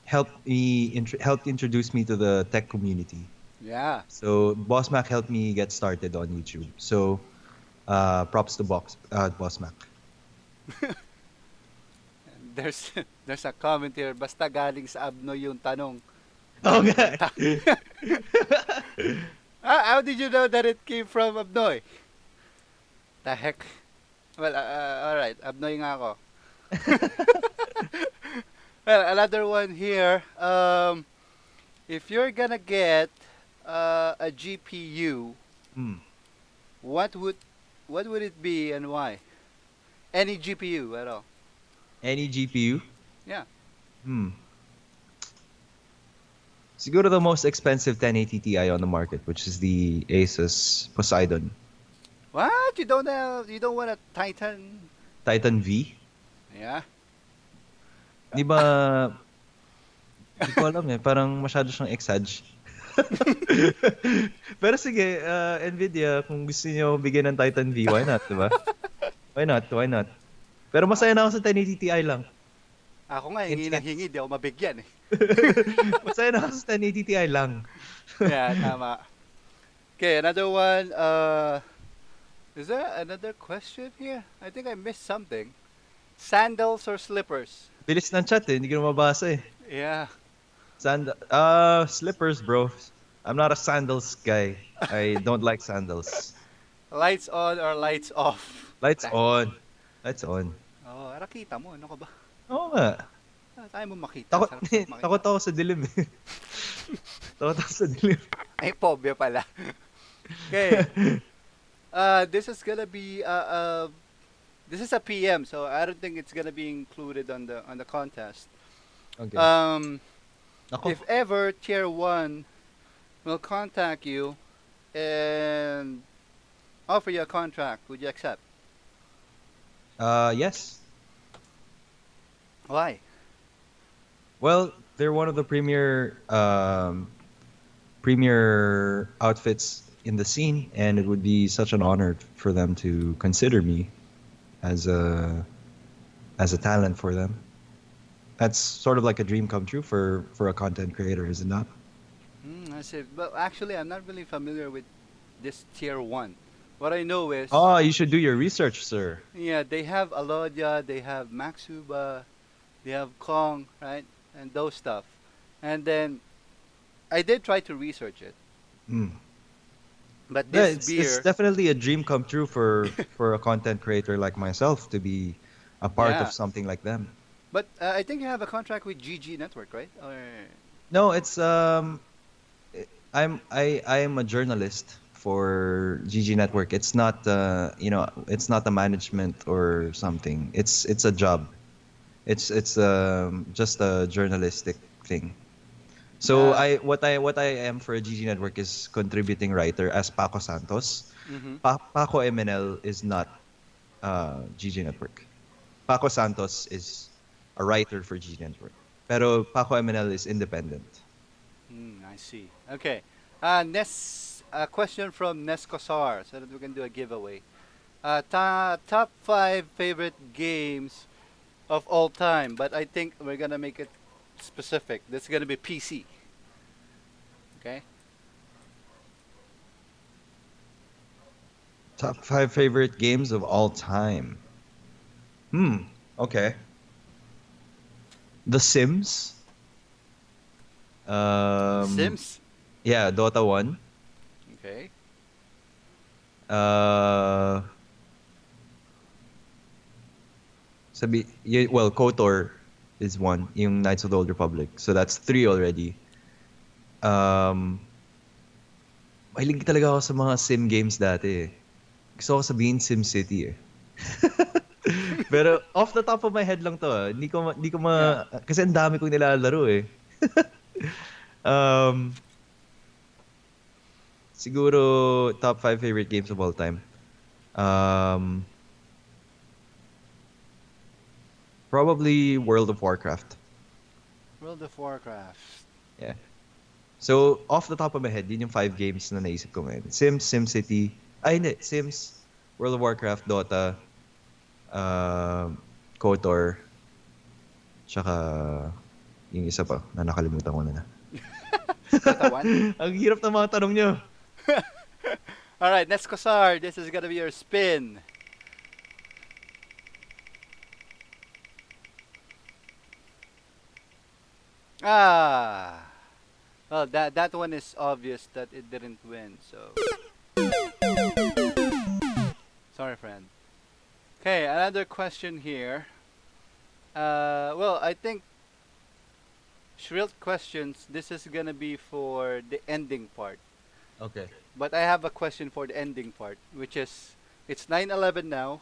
helped introduce me to the tech community. Yeah. So, Boss Mac helped me get started on YouTube. So, props to Boss Mac. There's a comment here. Basta galing sa Abno yung tanong. Oh, nga. How did you know that it came from Abnoy? The heck? Well, alright. Abnoy nga ako. Well, another one here. If you're gonna get a GPU, Hmm. what would it be and why? Any GPU at all? Any GPU? Yeah. Siguro the most expensive 1080 Ti on the market, which is the Asus Poseidon. What? You don't want a Titan? Titan V? Yeah. Di ba, di ko alam eh, parang masyado siyang exage. Pero sige, Nvidia, kung gusto niyo bigyan ng Titan V, why not, di ba? Why not? Why not? Pero masaya na ako sa 1080 Ti lang. Ako nga, hingi ng hingi, di ako mabigyan eh. Masaya na ako sa 1080 Ti lang. Yeah, tama. Okay, another one. Is there another question here? I think I missed something. Sandals or slippers? Bilis ng chat eh, hindi ko na mabasa eh. Yeah. Slippers bro. I'm not a sandals guy. I don't like sandals. Lights on or lights off? Lights That. on. Lights on. Oh, nakita mo. Ano ka ba? Oo nga. Kaya mo makita. Takot, Sarap-sarap takot makita. ako sa dilim eh. Takot ako sa dilim. Ay, phobia pala. Okay. This is gonna be this is a PM, so I don't think it's gonna be included on the contest. Okay. Um, Ako. if ever Tier One will contact you and offer you a contract, would you accept? Yes. Why? Well, they're one of the premier outfits in the scene, and it would be such an honor for them to consider me as a talent for them. That's sort of like a dream come true for a content creator, is it not? I see. Well, actually, I'm not really familiar with this Tier One. What I know is, Oh, you should do your research, sir. yeah, they have Alodia, they have Maxuba, they have Kong, right, and those stuff. And then I did try to research it, Mm. but Yeah, this it's beer, definitely a dream come true for a content creator like myself to be a part of yeah. something like them. But I think you have a contract with GG Network, right? Or No, it's I am a journalist for GG Network. It's not it's not a management or something. It's a job. It's just a journalistic thing. So uh, what I am for a GG Network is contributing writer as Paco Santos. mm-hmm. Paco MNL is not GG Network. Paco Santos is a writer for GG Network. Pero Paco MNL is independent. I see. Okay. A question from Nescosar, so that we can do a giveaway. Top five favorite games of all time, but I think we're gonna make it specific. This is gonna be PC. Okay. Top five favorite games of all time. Okay. The Sims. Um, Sims. yeah, Dota 1. Okay. Uh, well, KOTOR is one, yung Knights of the Old Republic. So that's three already. Um, mahilig talaga ako sa mga sim games dati eh. Gusto ko sabihin SimCity eh. Pero off the top of my head lang to ah. Hindi ko Yeah. kasi ang dami kong nilalaro eh. Um, siguro top 5 favorite games of all time. Um, probably World of Warcraft. World of Warcraft. Yeah. So, off the top of my head, yun yung 5 games na naisip ko ngayon. Sims, SimCity, hindi, Sims, World of Warcraft, Dota, KOTOR, tsaka yung isa pa na nakalimutan ko na. Dota 1. Ang hirap ng mga tanong nyo. All right, Nescosar, this is gonna be your spin. Ah. Well, that one is obvious that it didn't win. So sorry, friend. Okay, another question here. Well, I think Shrill questions. This is gonna be for the ending part. Okay. But I have a question for the ending part, which is it's 9:11 now.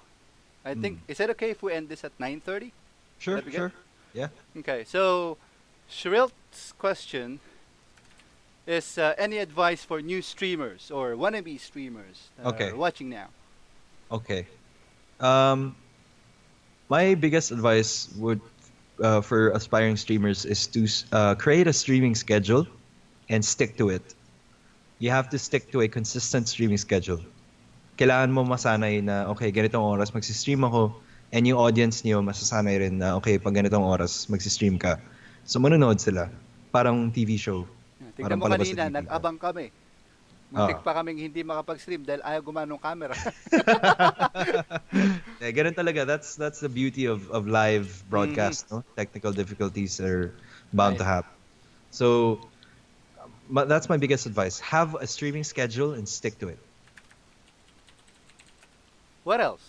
I think is it okay if we end this at 9:30? Sure, That'd be good? sure. Yeah. Okay, so Shrilt's question is any advice for new streamers or wannabe streamers that Okay. are watching now? Okay. Um, my biggest advice would for aspiring streamers is to create a streaming schedule and stick to it. You have to stick to a consistent streaming schedule. Kailangan mo masanay na, okay, ganitong oras magsistream ako, and yung audience niyo masasanay rin na, okay, pag ganitong oras magsistream ka. So, manonood sila. Parang TV show. Tingnan Parang mo palabas sa kanina, TV. nag-abang kami. Muntik pa kaming hindi makapag-stream dahil ayaw gumana ng camera. Yeah, ganun talaga. That's the beauty of live broadcast, no? Technical difficulties are bound to Right. happen. So, that's my biggest advice. Have a streaming schedule and stick to it. What else?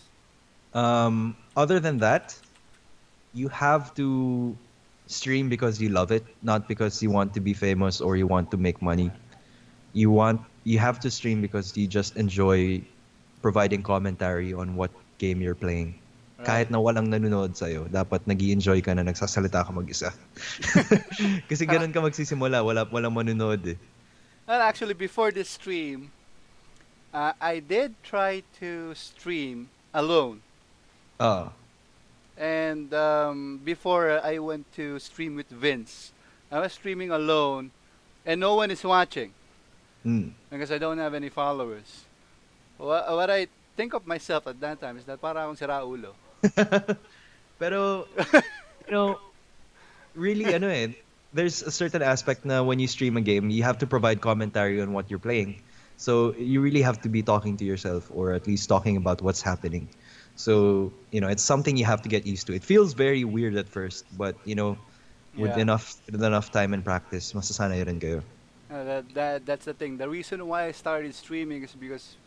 Other than that, you have to stream because you love it, not because you want to be famous or you want to make money. You have to stream because you just enjoy providing commentary on what game you're playing. Right. Kahit na walang nanonood sa'yo, dapat nag-i-enjoy ka na nagsasalita ka mag-isa. Kasi ganun ka magsisimula, walang manonood eh. Well, actually, before this stream, I did try to stream alone. Ah, And before I went to stream with Vince, I was streaming alone, and no one is watching because I don't have any followers. What I think of myself at that time is that para akong siraulo. Pero, you know, really, there's a certain aspect na when you stream a game, you have to provide commentary on what you're playing. So you really have to be talking to yourself or at least talking about what's happening. So, it's something you have to get used to. It feels very weird at first, but, with Yeah. enough time and practice, masasanay rin kayo. That's the thing. The reason why I started streaming is because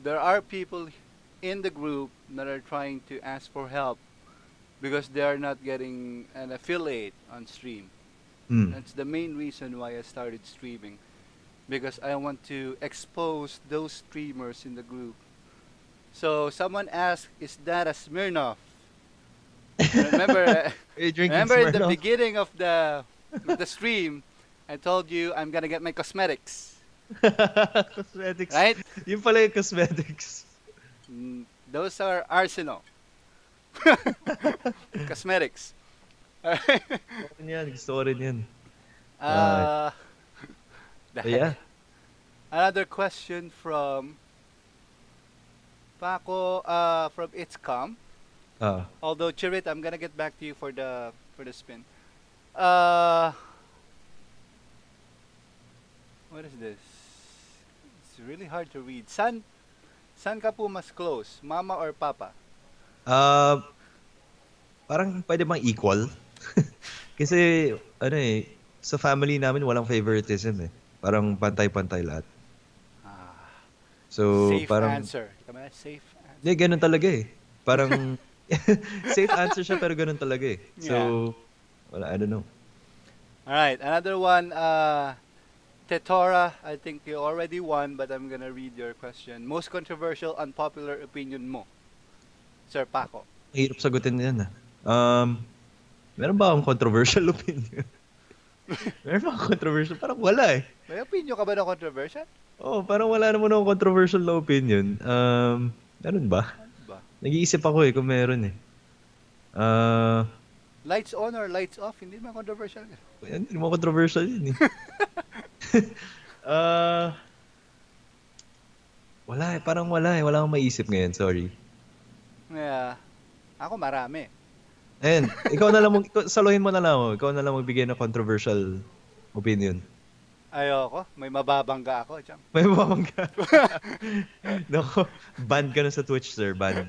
there are people in the group that are trying to ask for help because they are not getting an affiliate on stream. Mm. That's the main reason why I started streaming because I want to expose those streamers in the group. So someone asked, "Is that a Smirnoff?" Remember, Are you drinking remember in the Smirnoff? beginning of the stream, I told you I'm gonna get my cosmetics, Cosmetics. right? Yung pala yung cosmetics. Those are Arsenal cosmetics. Gusto ko rin yan. uh, But yeah. Another question from Paco from It's Calm. Ah. Although Chirit, I'm gonna get back to you for the spin. Uh, what is this? It's really hard to read. San ka po mas close, mama or papa? Uh, Parang pwede bang equal? Kasi, sa family namin walang favoritism eh. Parang pantay-pantay lahat. Ah, So, safe parang, answer. Tama, safe answer. hindi, ganun talaga eh. Parang, safe answer siya pero ganun talaga eh. So, I don't know. All right, another one. Tetora, I think you already won, but I'm gonna read your question. Most controversial, unpopular opinion mo, Sir Paco. Hirap sagutin yan ah. Meron ba akong controversial opinion? Meron ba akong controversial? Parang wala eh. May opinion ka ba na controversial? Oh, parang wala naman akong controversial na opinion. Meron ba? Ano ba? Nag-iisip ako eh kung meron eh. Ah, Lights on or lights off? Hindi naman controversial. Hindi mo controversial yun eh. Wala eh, parang wala eh. Wala akong maisip ngayon, sorry. Yeah. Ako marami. Ayan, ikaw na lang, saluhin mo na lang ako. Ikaw na lang magbigay ng controversial opinion. Ayoko. May mababangga ako. Tiyang. May mamang ka. Nako, ban ka na sa Twitch, sir. Ban.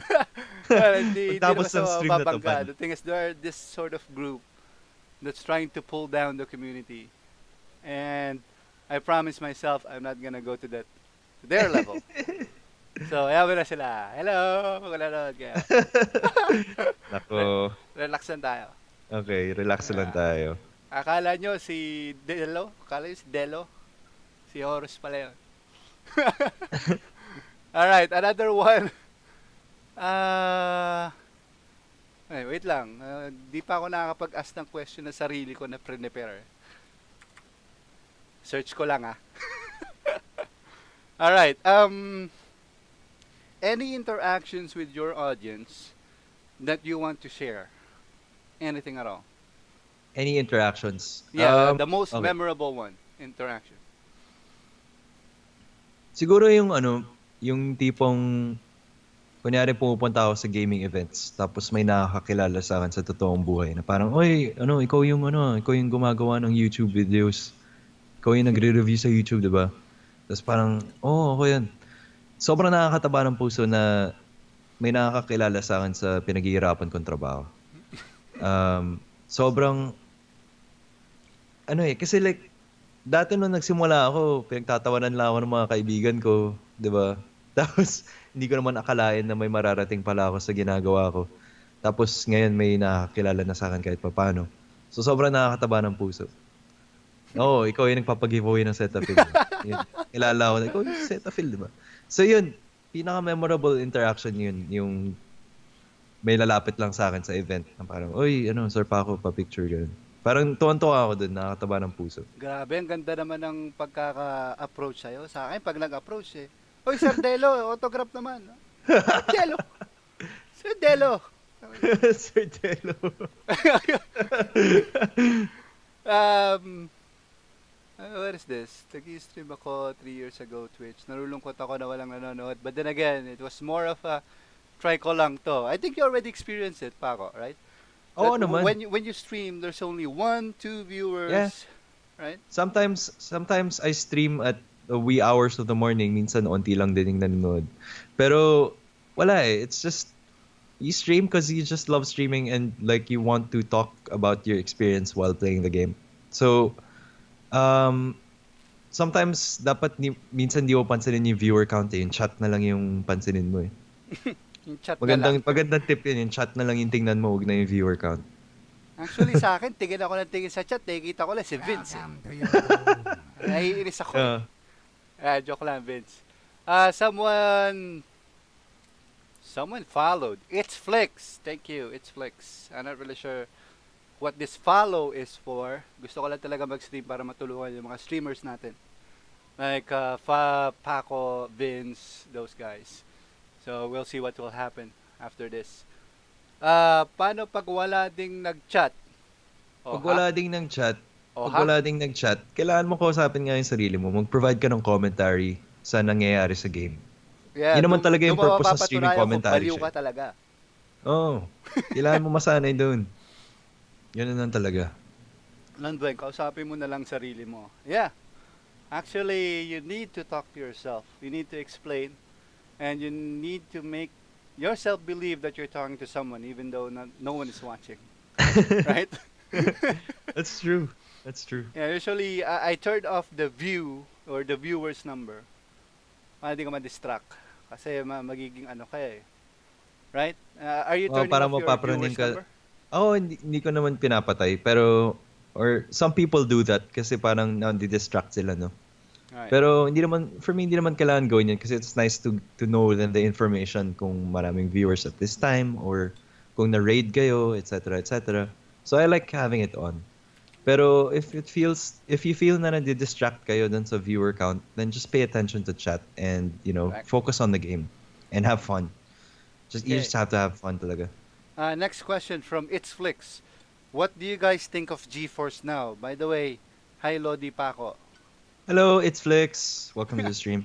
Well, hindi Pagtapos naman ng sa stream na to, mababangga. ban. The thing is, there are this sort of group that's trying to pull down the community. And I promise myself I'm not gonna go to their level. So, ayaw mo na sila. Hello! Magkanood kayo. Nako. Relax lang tayo. Okay, relax lang tayo. Akala nyo si Delo? Akala nyo si Delo? Si Horus pala yun. Alright, another one. Wait lang. Di pa ako nakakapag-ask ng question na sarili ko na prepare. Search ko lang Alright, any interactions with your audience that you want to share? Anything at all? Any interactions? Yeah, the most okay. memorable one. Interaction. Siguro yung tipong, kunyari pumupunta ako sa gaming events, tapos may nakakakilala sa akin sa totoong buhay na parang, oy, ikaw yung gumagawa ng YouTube videos. Ikaw yung nagre-review sa YouTube, di ba? Tapos parang, ako yan. Sobrang nakakataba ng puso na may nakakakilala sa akin sa pinaghihirapan kong trabaho. Sobrang, kasi like, dati nung nagsimula ako, pinagtatawanan lang ako ng mga kaibigan ko, 'di ba? Tapos hindi ko naman akalain na may mararating pala ako sa ginagawa ko. Tapos ngayon may nakakilala na sa akin kahit papaano. So sobrang nakakataba ng puso. Oo, ikaw yung nagpapag-giveaway ng Cetaphil. Yun. Kilala ko na, ikaw yung Cetaphil, di ba? So yun, pinaka-memorable interaction yun, yung may lalapit lang sa akin sa event. Na parang, uy, ano, Sir Paco, pa-picture yun. Parang tuwan-tuwa ako dun, nakakataba ng puso. Grabe, ang ganda naman ng pagkaka-approach sa'yo. Sa akin, pag nag-approach eh, Hoy, Sir Delo, autograph naman. Sir Delo! Sir Delo! Sir Telo. um, what is this? Nag-stream ako 3 years ago, Twitch. Nalulungkot ako na walang nanonood. But then again, it was more of a try ko lang to. I think you already experienced it, Paco, right? Oo That naman. when you stream, there's only one, two Yeah. viewers, right? Sometimes I stream at the wee hours of the morning. Minsan, onti lang din yung nanonood. Pero, wala eh. It's just, you stream because you just love streaming and like you want to talk about your experience while playing the game. So, um, sometimes dapat minsan di mo pansinin yung viewer count eh. Yung chat na lang yung pansinin mo eh. Yung chat na lang. Magandang tip yun. Yung chat na lang yung tingnan mo, huwag na yung viewer count. Actually, sa akin, tingin ako ng tingin sa chat, nakikita ko lang si Vince. Naiinis ako. Joke lang, Vince. Someone followed. It's Flex. Thank you. It's Flex. I'm not really sure what this follow is for. Gusto ko lang talaga mag-stream para matulungan yung mga streamers natin. Like Paco, Vince, those guys. So we'll see what will happen after this. Paano pag wala ding nag-chat? Pag wala ding ng chat, O pag ha? wala ding nag-chat, kailangan mo kausapin nga yung sarili mo. Mag-provide ka ng commentary sa nangyayari sa game. Yeah, Yun naman talaga yung purpose ng streaming mapapatunayan kung commentary baliw siya. ka talaga. Oo. Kailangan mo masanay dun. Yun na lang talaga. Nandun, kausapin mo na lang sarili mo. Yeah. Actually, you need to talk to yourself. You need to explain. And you need to make yourself believe that you're talking to someone even though no one is watching. Right? That's true. That's true. Yeah, usually, I turned off the view or the viewer's number para di ka ma-distract. Kasi magiging ano ka eh. Right? Are you turning Para off your mapapraning viewer's ka. number? Oo, hindi ko naman pinapatay. Pero, or some people do that kasi parang nandi-distract sila, no? Right. Pero for me, hindi naman kailangan gawin yun kasi it's nice to know then the information kung maraming viewers at this time or kung na-raid kayo, etc., etc. So I like having it on. Pero if you feel na nadi-distract kayo dun sa viewer count, then just pay attention to chat and, Correct. focus on the game and have fun. You Okay. just have to have fun talaga. Next question from It's Flix. What do you guys think of GeForce Now? By the way, hi Lodi Paco. Hello, it's Flix. Welcome to the stream.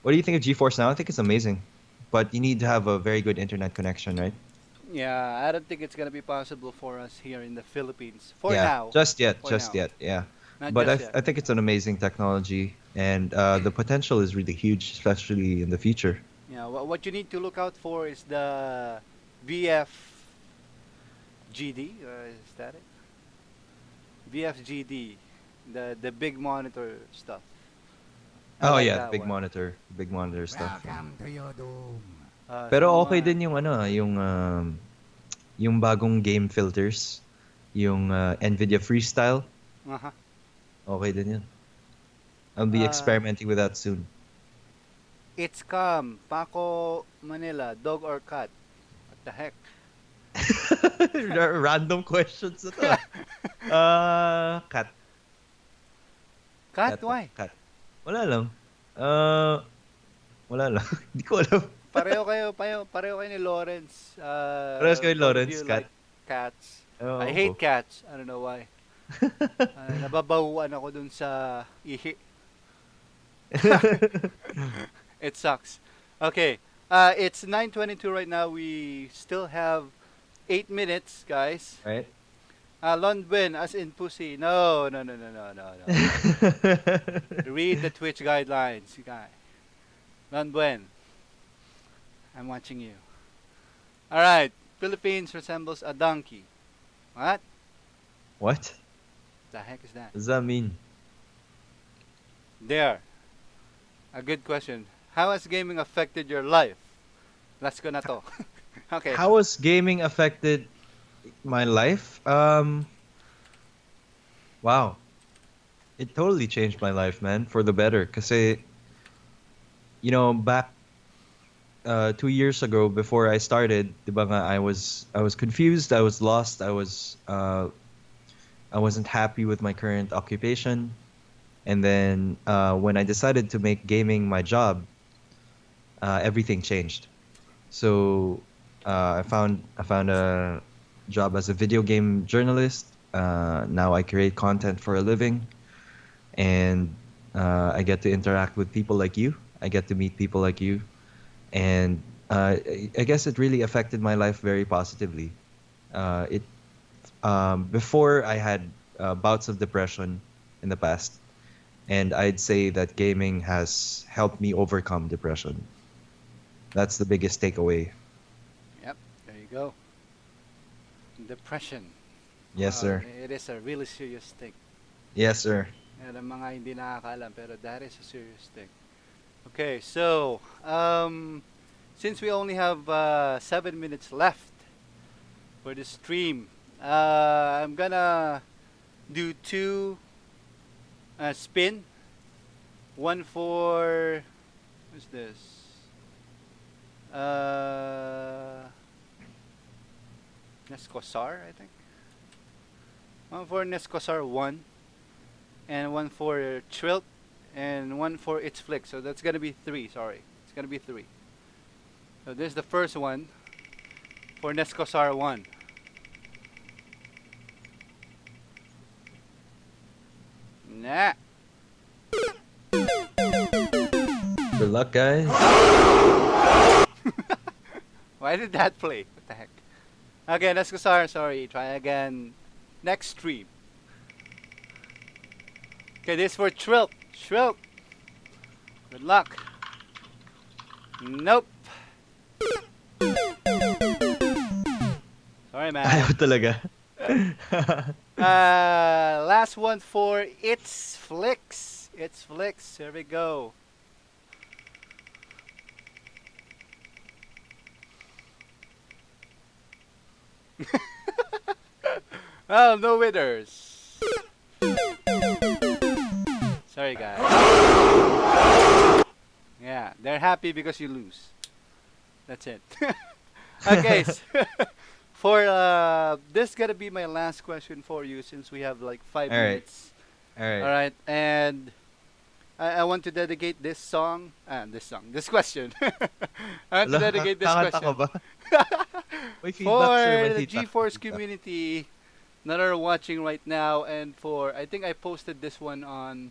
What do you think of GeForce Now? I think it's amazing. But you need to have a very good internet connection, right? Yeah, I don't think it's gonna be possible for us here in the Philippines for yeah, now. Just yet, For just now. yet, yeah. Not But just yet. I think it's an amazing technology, and the potential is really huge, especially in the future. Yeah, what you need to look out for is the VFGD. Is that it? VFGD, the big monitor stuff. I Oh like yeah, that big one. monitor stuff. Sa Pero okay mga- din yung yung bagong game filters, yung Nvidia Freestyle. Aha. Okay din yun. I'll be experimenting with that soon. It's calm. Paco Manila, dog or cat? What the heck? Random questions na to. Cat. Cat? Why? Cat. Wala lang. Wala lang. Hindi ko alam. Pareho kayo ni Lawrence. Parehas kayo ni both of Lawrence, you cat? like cats. Oh, I hate cats. I don't know why. Nababahuan ako dun sa ihi. It sucks. Okay. It's 9:22 right now. We still have 8 minutes, guys. Right? Londwin, as in pussy. No. Read the Twitch guidelines, guy. Londwin, I'm watching you. All right. Philippines resembles a donkey. What? What? The heck is that? What does that mean? There. A good question. How has gaming affected your life? Last ko na to. Okay. How has gaming affected my life? Wow, it totally changed my life, man, for the better. Cause back 2 years ago, before I started, diba nga, I was confused, I was lost, I wasn't happy with my current occupation, and then when I decided to make gaming my job, everything changed. So I found a job as a video game journalist. Now I create content for a living, and I get to interact with people like you. I get to meet people like you, and I guess it really affected my life very positively. It Before I had bouts of depression in the past, and I'd say that gaming has helped me overcome depression. That's the biggest takeaway. Yep. There you go. Depression. Yes, sir. It is a really serious thing. Yes, sir. Yan ang mga hindi nakakaalam, pero that is a serious thing. Okay, so since we only have 7 minutes left for the stream, I'm gonna do two spin. One for what's this? Nescosar, I think. One for Nescosar 1, and one for Trilt, and one for It's Flick. So that's gonna be three. Sorry, it's gonna be three. So this is the first one for Nescosar 1. Nah. Good luck, guys. Why did that play? What the heck? Okay, Nescosar, sorry. Try again next stream. Okay, this for Trilt. Trilt. Good luck. Nope. Sorry, man. Ayaw talaga. Last one for It's Flicks. It's Flicks. Here we go. Well, no winners. Sorry, guys. Yeah, they're happy because you lose. That's it. Okay, for this gonna be my last question for you since we have like five All right. minutes. All right. All right, and I want to dedicate this question. I want to Ala, dedicate this kakanta ka question ba? May feedback, for sir. May the feedback. GeForce Feedback. community that are watching right now, and for I think I posted this one on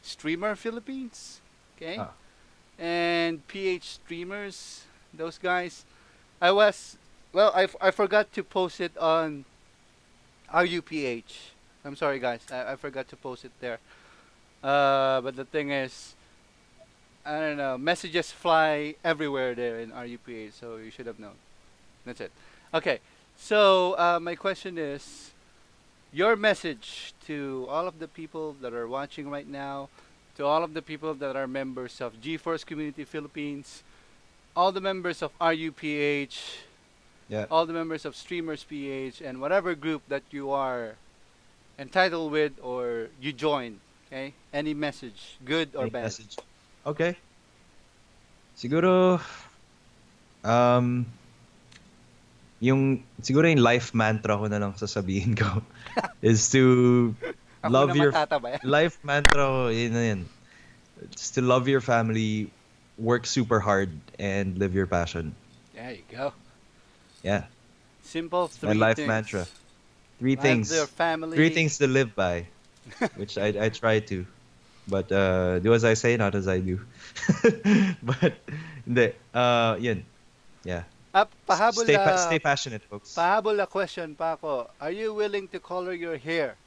Streamer Philippines, okay, Ah. and PH streamers, those guys. I was I forgot to post it on RUPH. I'm sorry, guys. I forgot to post it there. But the thing is, I don't know. Messages fly everywhere there in RUPH, so you should have known. That's it. Okay. So my question is, your message to all of the people that are watching right now, to all of the people that are members of GeForce Community Philippines, all the members of RUPH, Yeah. all the members of Streamers PH, and whatever group that you are entitled with or you join. Okay? Any message, good or Any bad? message? Okay. Siguro, um, siguro yung life mantra ko na lang sasabihin ko is to Ako love na your matatabay. life mantra ko, yun na yun. Just to love your family, work super hard, and live your passion. There you go. Yeah. Simple My three life things. mantra. Three Love things. their family. Three things to live by, which I try to. But do as I say, not as I do. But hindi. Yun. Yeah. Pahabol Stay passionate, folks. pahabol na question, Paco. Are you willing to color your hair?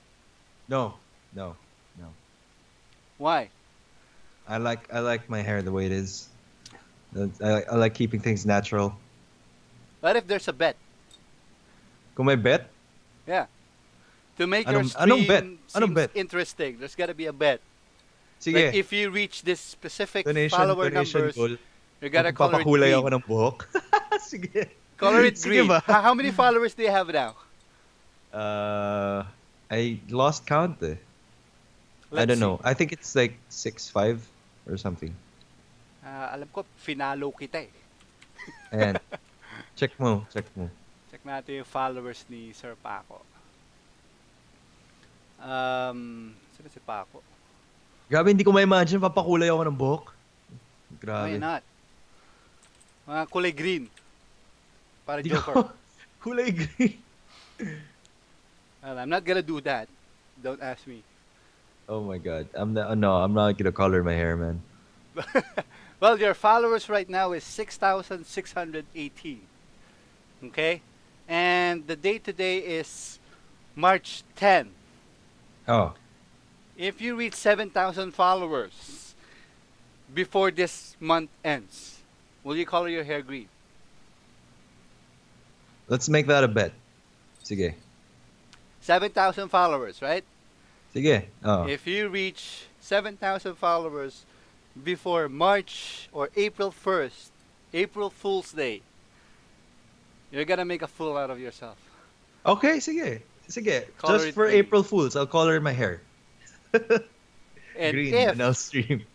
No, no, no. Why? I like my hair the way it is. I like keeping things natural. What if there's a bet? Kung may bet, Yeah. To make your anong bet? stream Anong seems bet? interesting, there's gotta be a bet. Like Sige. if you reach this specific follower Donation numbers, goal. you gotta color it Magpapakulay ako green. ng buhok. Sige. Color it Sige green. ba? How many followers do you have now? Uh, I lost count eh. I Let's don't see. know. I think it's like 6'5" or something. Alam ko, finalo kita eh. Ayan. Check mo. Check mo. Check natin yung followers ni Sir Paco. Sino si Paco? Grabe, hindi ko ma-imagine papakulay ako ng buhok. Why Grabe. not? Mga kulay green. Para Di ko Joker. kulay green. Well, I'm not gonna do that. Don't ask me. Oh my god. I'm not gonna color my hair, man. Well, your followers right now is 6,618. Okay? And the date today is March 10. Oh. If you reach 7,000 followers before this month ends, will you color your hair green? Let's make that a bet. Sige. 7,000 followers, right? Sige. Oh. If you reach 7,000 followers before March or April 1st, April Fool's Day, you're gonna make a fool out of yourself. Okay, sige. Sige. Color Just it for green. April Fools, I'll color my hair. And Green, if and I'll stream.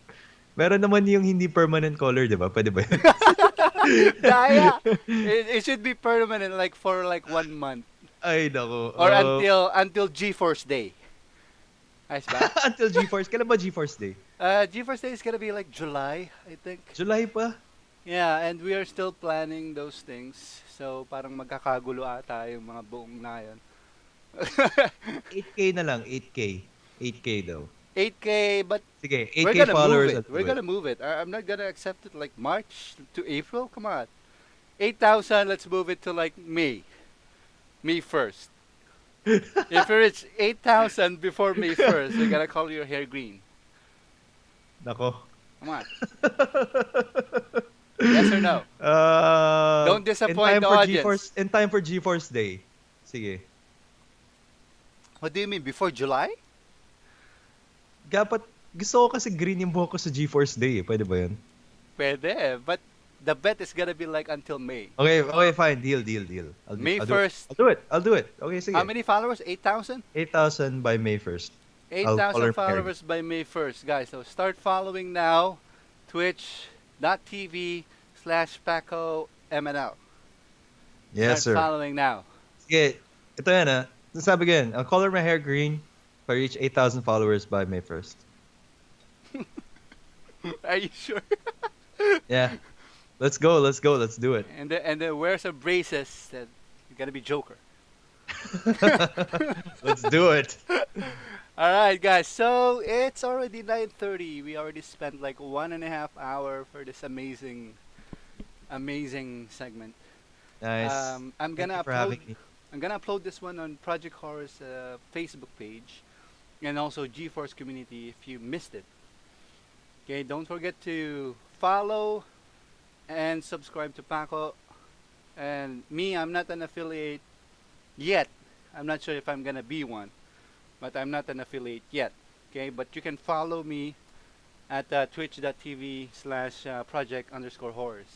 Meron naman yung hindi permanent color, di ba? Pwede ba yun? Daya, it should be permanent like for like 1 month Ay, nako. or until GeForce Day. Ayos ba? Until GeForce. Kailan ba GeForce Day? GeForce Day is gonna be like July, I think. July pa? Yeah, and we are still planning those things. So parang magkakagulo ata yung mga buong na yun. 8K na lang. 8K. 8K daw. 8K, but Sige, we're 8K gonna followers. move it. We're gonna move it. I'm not gonna accept it like March to April. Come on, 8,000. Let's move it to like May. May 1st. If you reach 8,000 before May 1st, you're gonna color your hair green. Nako. Come on. Yes or no? Don't disappoint the audience. In time for GeForce Day. Sige. What do you mean? Before July? Dapat, gusto ko kasi green yung buhok ko sa GeForce Day. Pwede ba yun? Pwede, but the bet is gonna be like until May. Okay, fine. Deal. May I'll do it. 1st. I'll do it. Okay, sige. How many followers? 8,000? 8,000 by May 1st. I'll 8,000 color my hair. followers by May 1st, guys. So start following now. Twitch.tv/PacoMNL. Yes, Start sir. following now. Sige, ito yan ah. Sabi ko yan, I'll color my hair green if I reach 8,000 followers by May 1st. Are you sure? Yeah. Let's go. Let's do it. and then wear some braces that you're gonna be Joker. Let's do it. All right, guys. So it's already 9:30. We already spent like 1.5 hour for this amazing segment. Nice. I'm Thank gonna you for having me. this one on Project Horror's Facebook page and also GeForce community if you missed it. Okay, don't forget to follow and subscribe to Paco. And me, I'm not an affiliate yet. I'm not sure if I'm gonna be one, but I'm not an affiliate yet. Okay, but you can follow me at twitch.tv/project_horrors.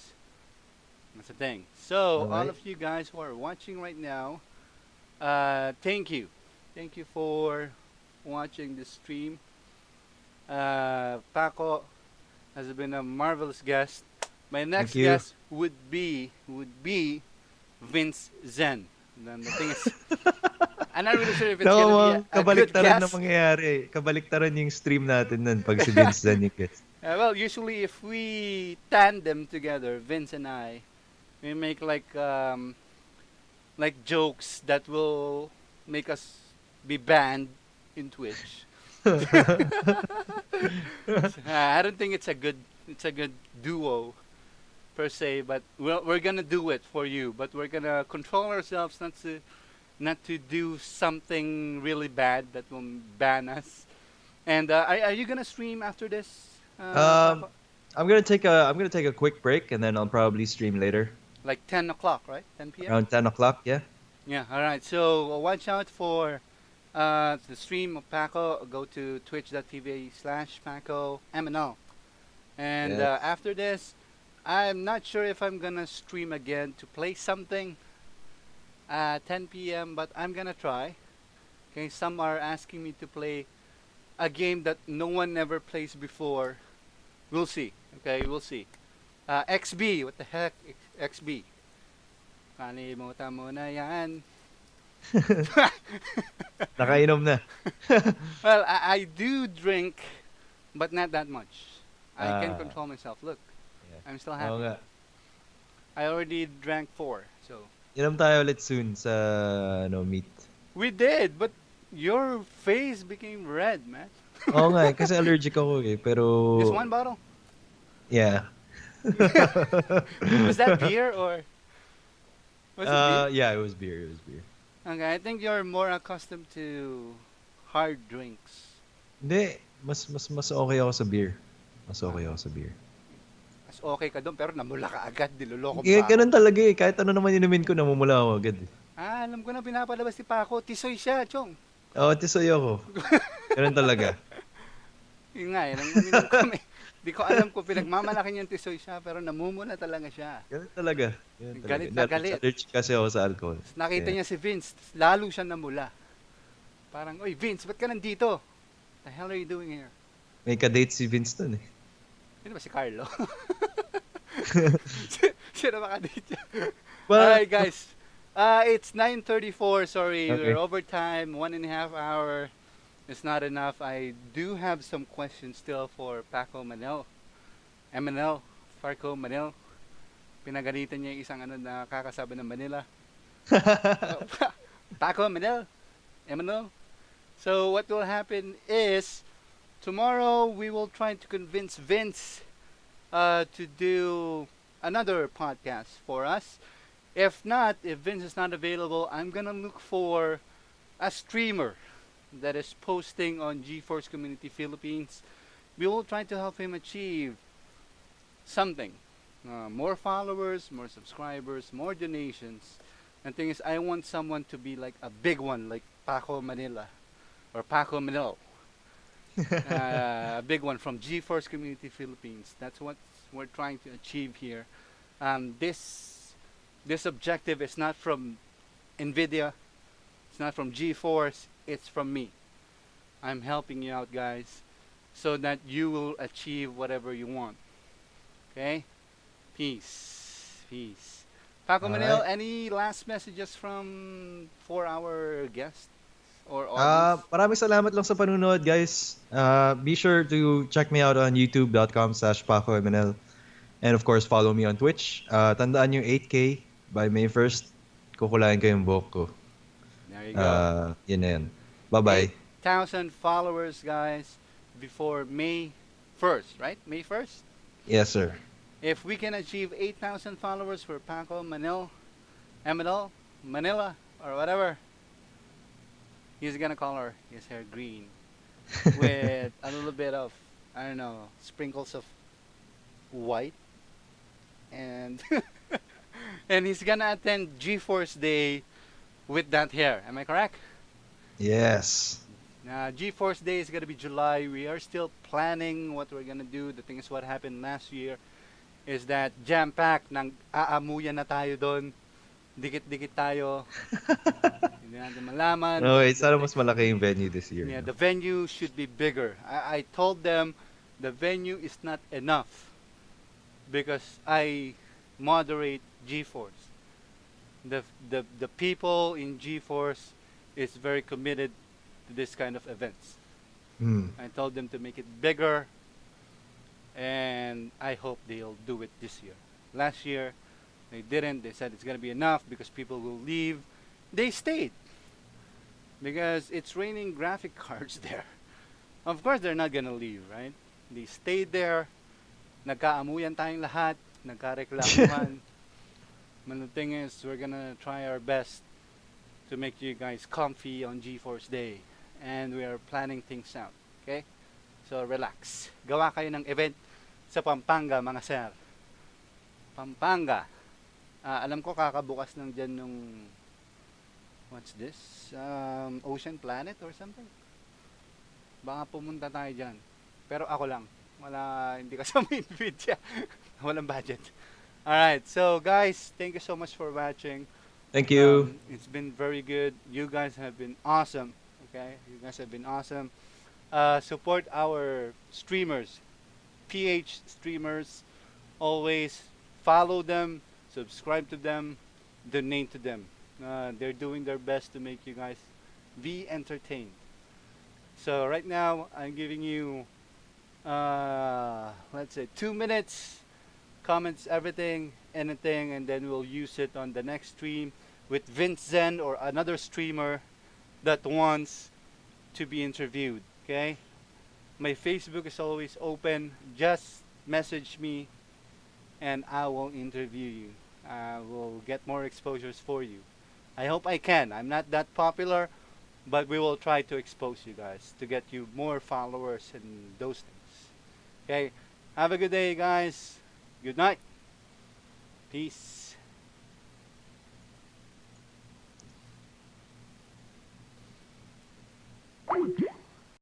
That's the thing. So, all Alright. of you guys who are watching right now, thank you. Thank you for watching this stream. Paco has been a marvelous guest. My next Thank you. guest would be Vince Zen. And the thing is, I'm not really sure if it's No, gonna be a good kabaliktaran na guest. mangyayari. Kabaliktaran yung stream natin nun pag si Vince Dan yung guest. Well, usually if we tandem together, Vince and I, we make like jokes that will make us be banned in Twitch. I don't think it's a good duo per se, but we're gonna do it for you. But we're gonna control ourselves not to do something really bad that will ban us. And are you gonna stream after this? Paco? I'm gonna take a quick break and then I'll probably stream later Like 10 o'clock, right? 10 p.m. around 10 o'clock. Yeah. Yeah. All right. So watch out for the stream of Paco, go to twitch.tv/PacoMNL. And Yes. after this, I'm not sure if I'm gonna stream again to play something at 10 p.m., but I'm gonna try. Okay, some are asking me to play a game that no one ever plays before. We'll see. Okay, we'll see. XB, what the heck? XB. Kalimutan mo na yan. Nakainom na. Well, I do drink, but not that much. I can Ah, control myself. Look, yeah. I'm still Oo happy. nga. I already drank four, so Inom tayo ulit soon sa meet. we did. But your face became red, man. Oo nga kasi allergic ako eh. Pero, Just one bottle. yeah. Was that beer or was it beer? Yeah, it was beer. It was beer. Okay, I think you're more accustomed to hard drinks. Hindi, mas okay ako sa beer. Mas Ah, okay ako sa beer. mas okay ka doon pero namula ka agad. Niloloko mo Eh, pa ako. ganun talaga eh. Kahit ano naman inumin ko, namumula ako agad eh. Alam ko na pinapalabas ni Paco. Tisoy siya, chong. Oo, tisoy ako. Ganun talaga. Yun nga, nang uminom kami. Di ko alam kung pinagmamalaki niyang tisoy siya, pero namumula talaga siya. Ganun talaga. Ganun talaga. Galit na galit. Allergic kasi ako sa alcohol. Tapos nakita Yeah. niya si Vince, lalo siya namula. Parang, oy Vince, ba't ka nandito? The hell are you doing here? May ka-date si Vince dun eh. Sino ba si Carlo? Sino ba kadate niya? But, Alright guys, it's 9:34. Sorry, okay. we're over time. 1.5 hour is not enough. I do have some questions still for PacoMNL. MNL, PacoMNL. Pinagalitan niya yung isang na kakasabi ng Manila. PacoMNL, MNL. So what will happen is tomorrow we will try to convince Vince to do another podcast for us. If not, if Vince is not available, I'm gonna look for a streamer that is posting on GeForce Community Philippines. We will try to help him achieve something. More followers, more subscribers, more donations. And thing is, I want someone to be like a big one, like Paco Manila or Paco Manil. A big one from GeForce Community Philippines. That's what we're trying to achieve here. This objective is not from Nvidia. It's not from GeForce. It's from me. I'm helping you out, guys, so that you will achieve whatever you want. Okay? Peace. Peace. Paco Manil, Alright. any last messages from for our guests or audience? Maraming salamat lang sa panunood, guys. Be sure to check me out on youtube.com/PacoMNL. And of course, follow me on Twitch. Tandaan yung 8K by May 1st. Kukulain ko yung buhok ko. There you go. Yun na yun. Bye-bye. 8,000 followers, guys, before May 1st, right? May 1st? Yes, sir. If we can achieve 8,000 followers for Paco Manil, MNL, Manila, or whatever, he's gonna color his hair green with a little bit of, I don't know, sprinkles of white. And and he's gonna attend GeForce Day with that hair. Am I correct? Yes. GeForce Day is gonna be July. We are still planning what we're gonna do. The thing is, what happened last year is that jam-pack, nang aamuyan na tayo doon. Dikit-dikit tayo. Hindi natin malaman. Okay, sana mas malaki yung venue this year. Yeah, No? the venue should be bigger. I told them the venue is not enough because I moderate GeForce. The people in GeForce is very committed to this kind of events. Hmm. I told them to make it bigger, and I hope they'll do it this year. Last year, they didn't. They said it's gonna be enough because people will leave. They stayed because it's raining graphic cards there. Of course, they're not gonna leave, right? They stayed there. Nagkaamuyan tayong lahat. Nagkareklamuhan. But the thing is, we're gonna try our best to make you guys comfy on GeForce Day. And we are planning things out. Okay? So, relax. Gawa kayo ng event sa Pampanga, mga sir. Pampanga. Alam ko kakabukas lang dyan nung What's this? Ocean Planet or something? Baka pumunta tayo dyan. Pero ako lang. Wala, hindi kasama yung Nvidia. Walang budget. Alright, so guys, thank you so much for watching. Thank you. It's been very good. You guys have been awesome. Okay, you guys have been awesome. Support our streamers, PH streamers. Always follow them, subscribe to them, donate to them. They're doing their best to make you guys be entertained. So right now, I'm giving you, let's say, 2 minutes, comments everything, anything, and then we'll use it on the next stream with Vince Zen or another streamer that wants to be interviewed. Okay, my Facebook is always open. Just message me, and I will interview you. I will get more exposures for you. I hope I can. I'm not that popular, but we will try to expose you guys to get you more followers and those things. Okay, have a good day, guys. Good night. Peace.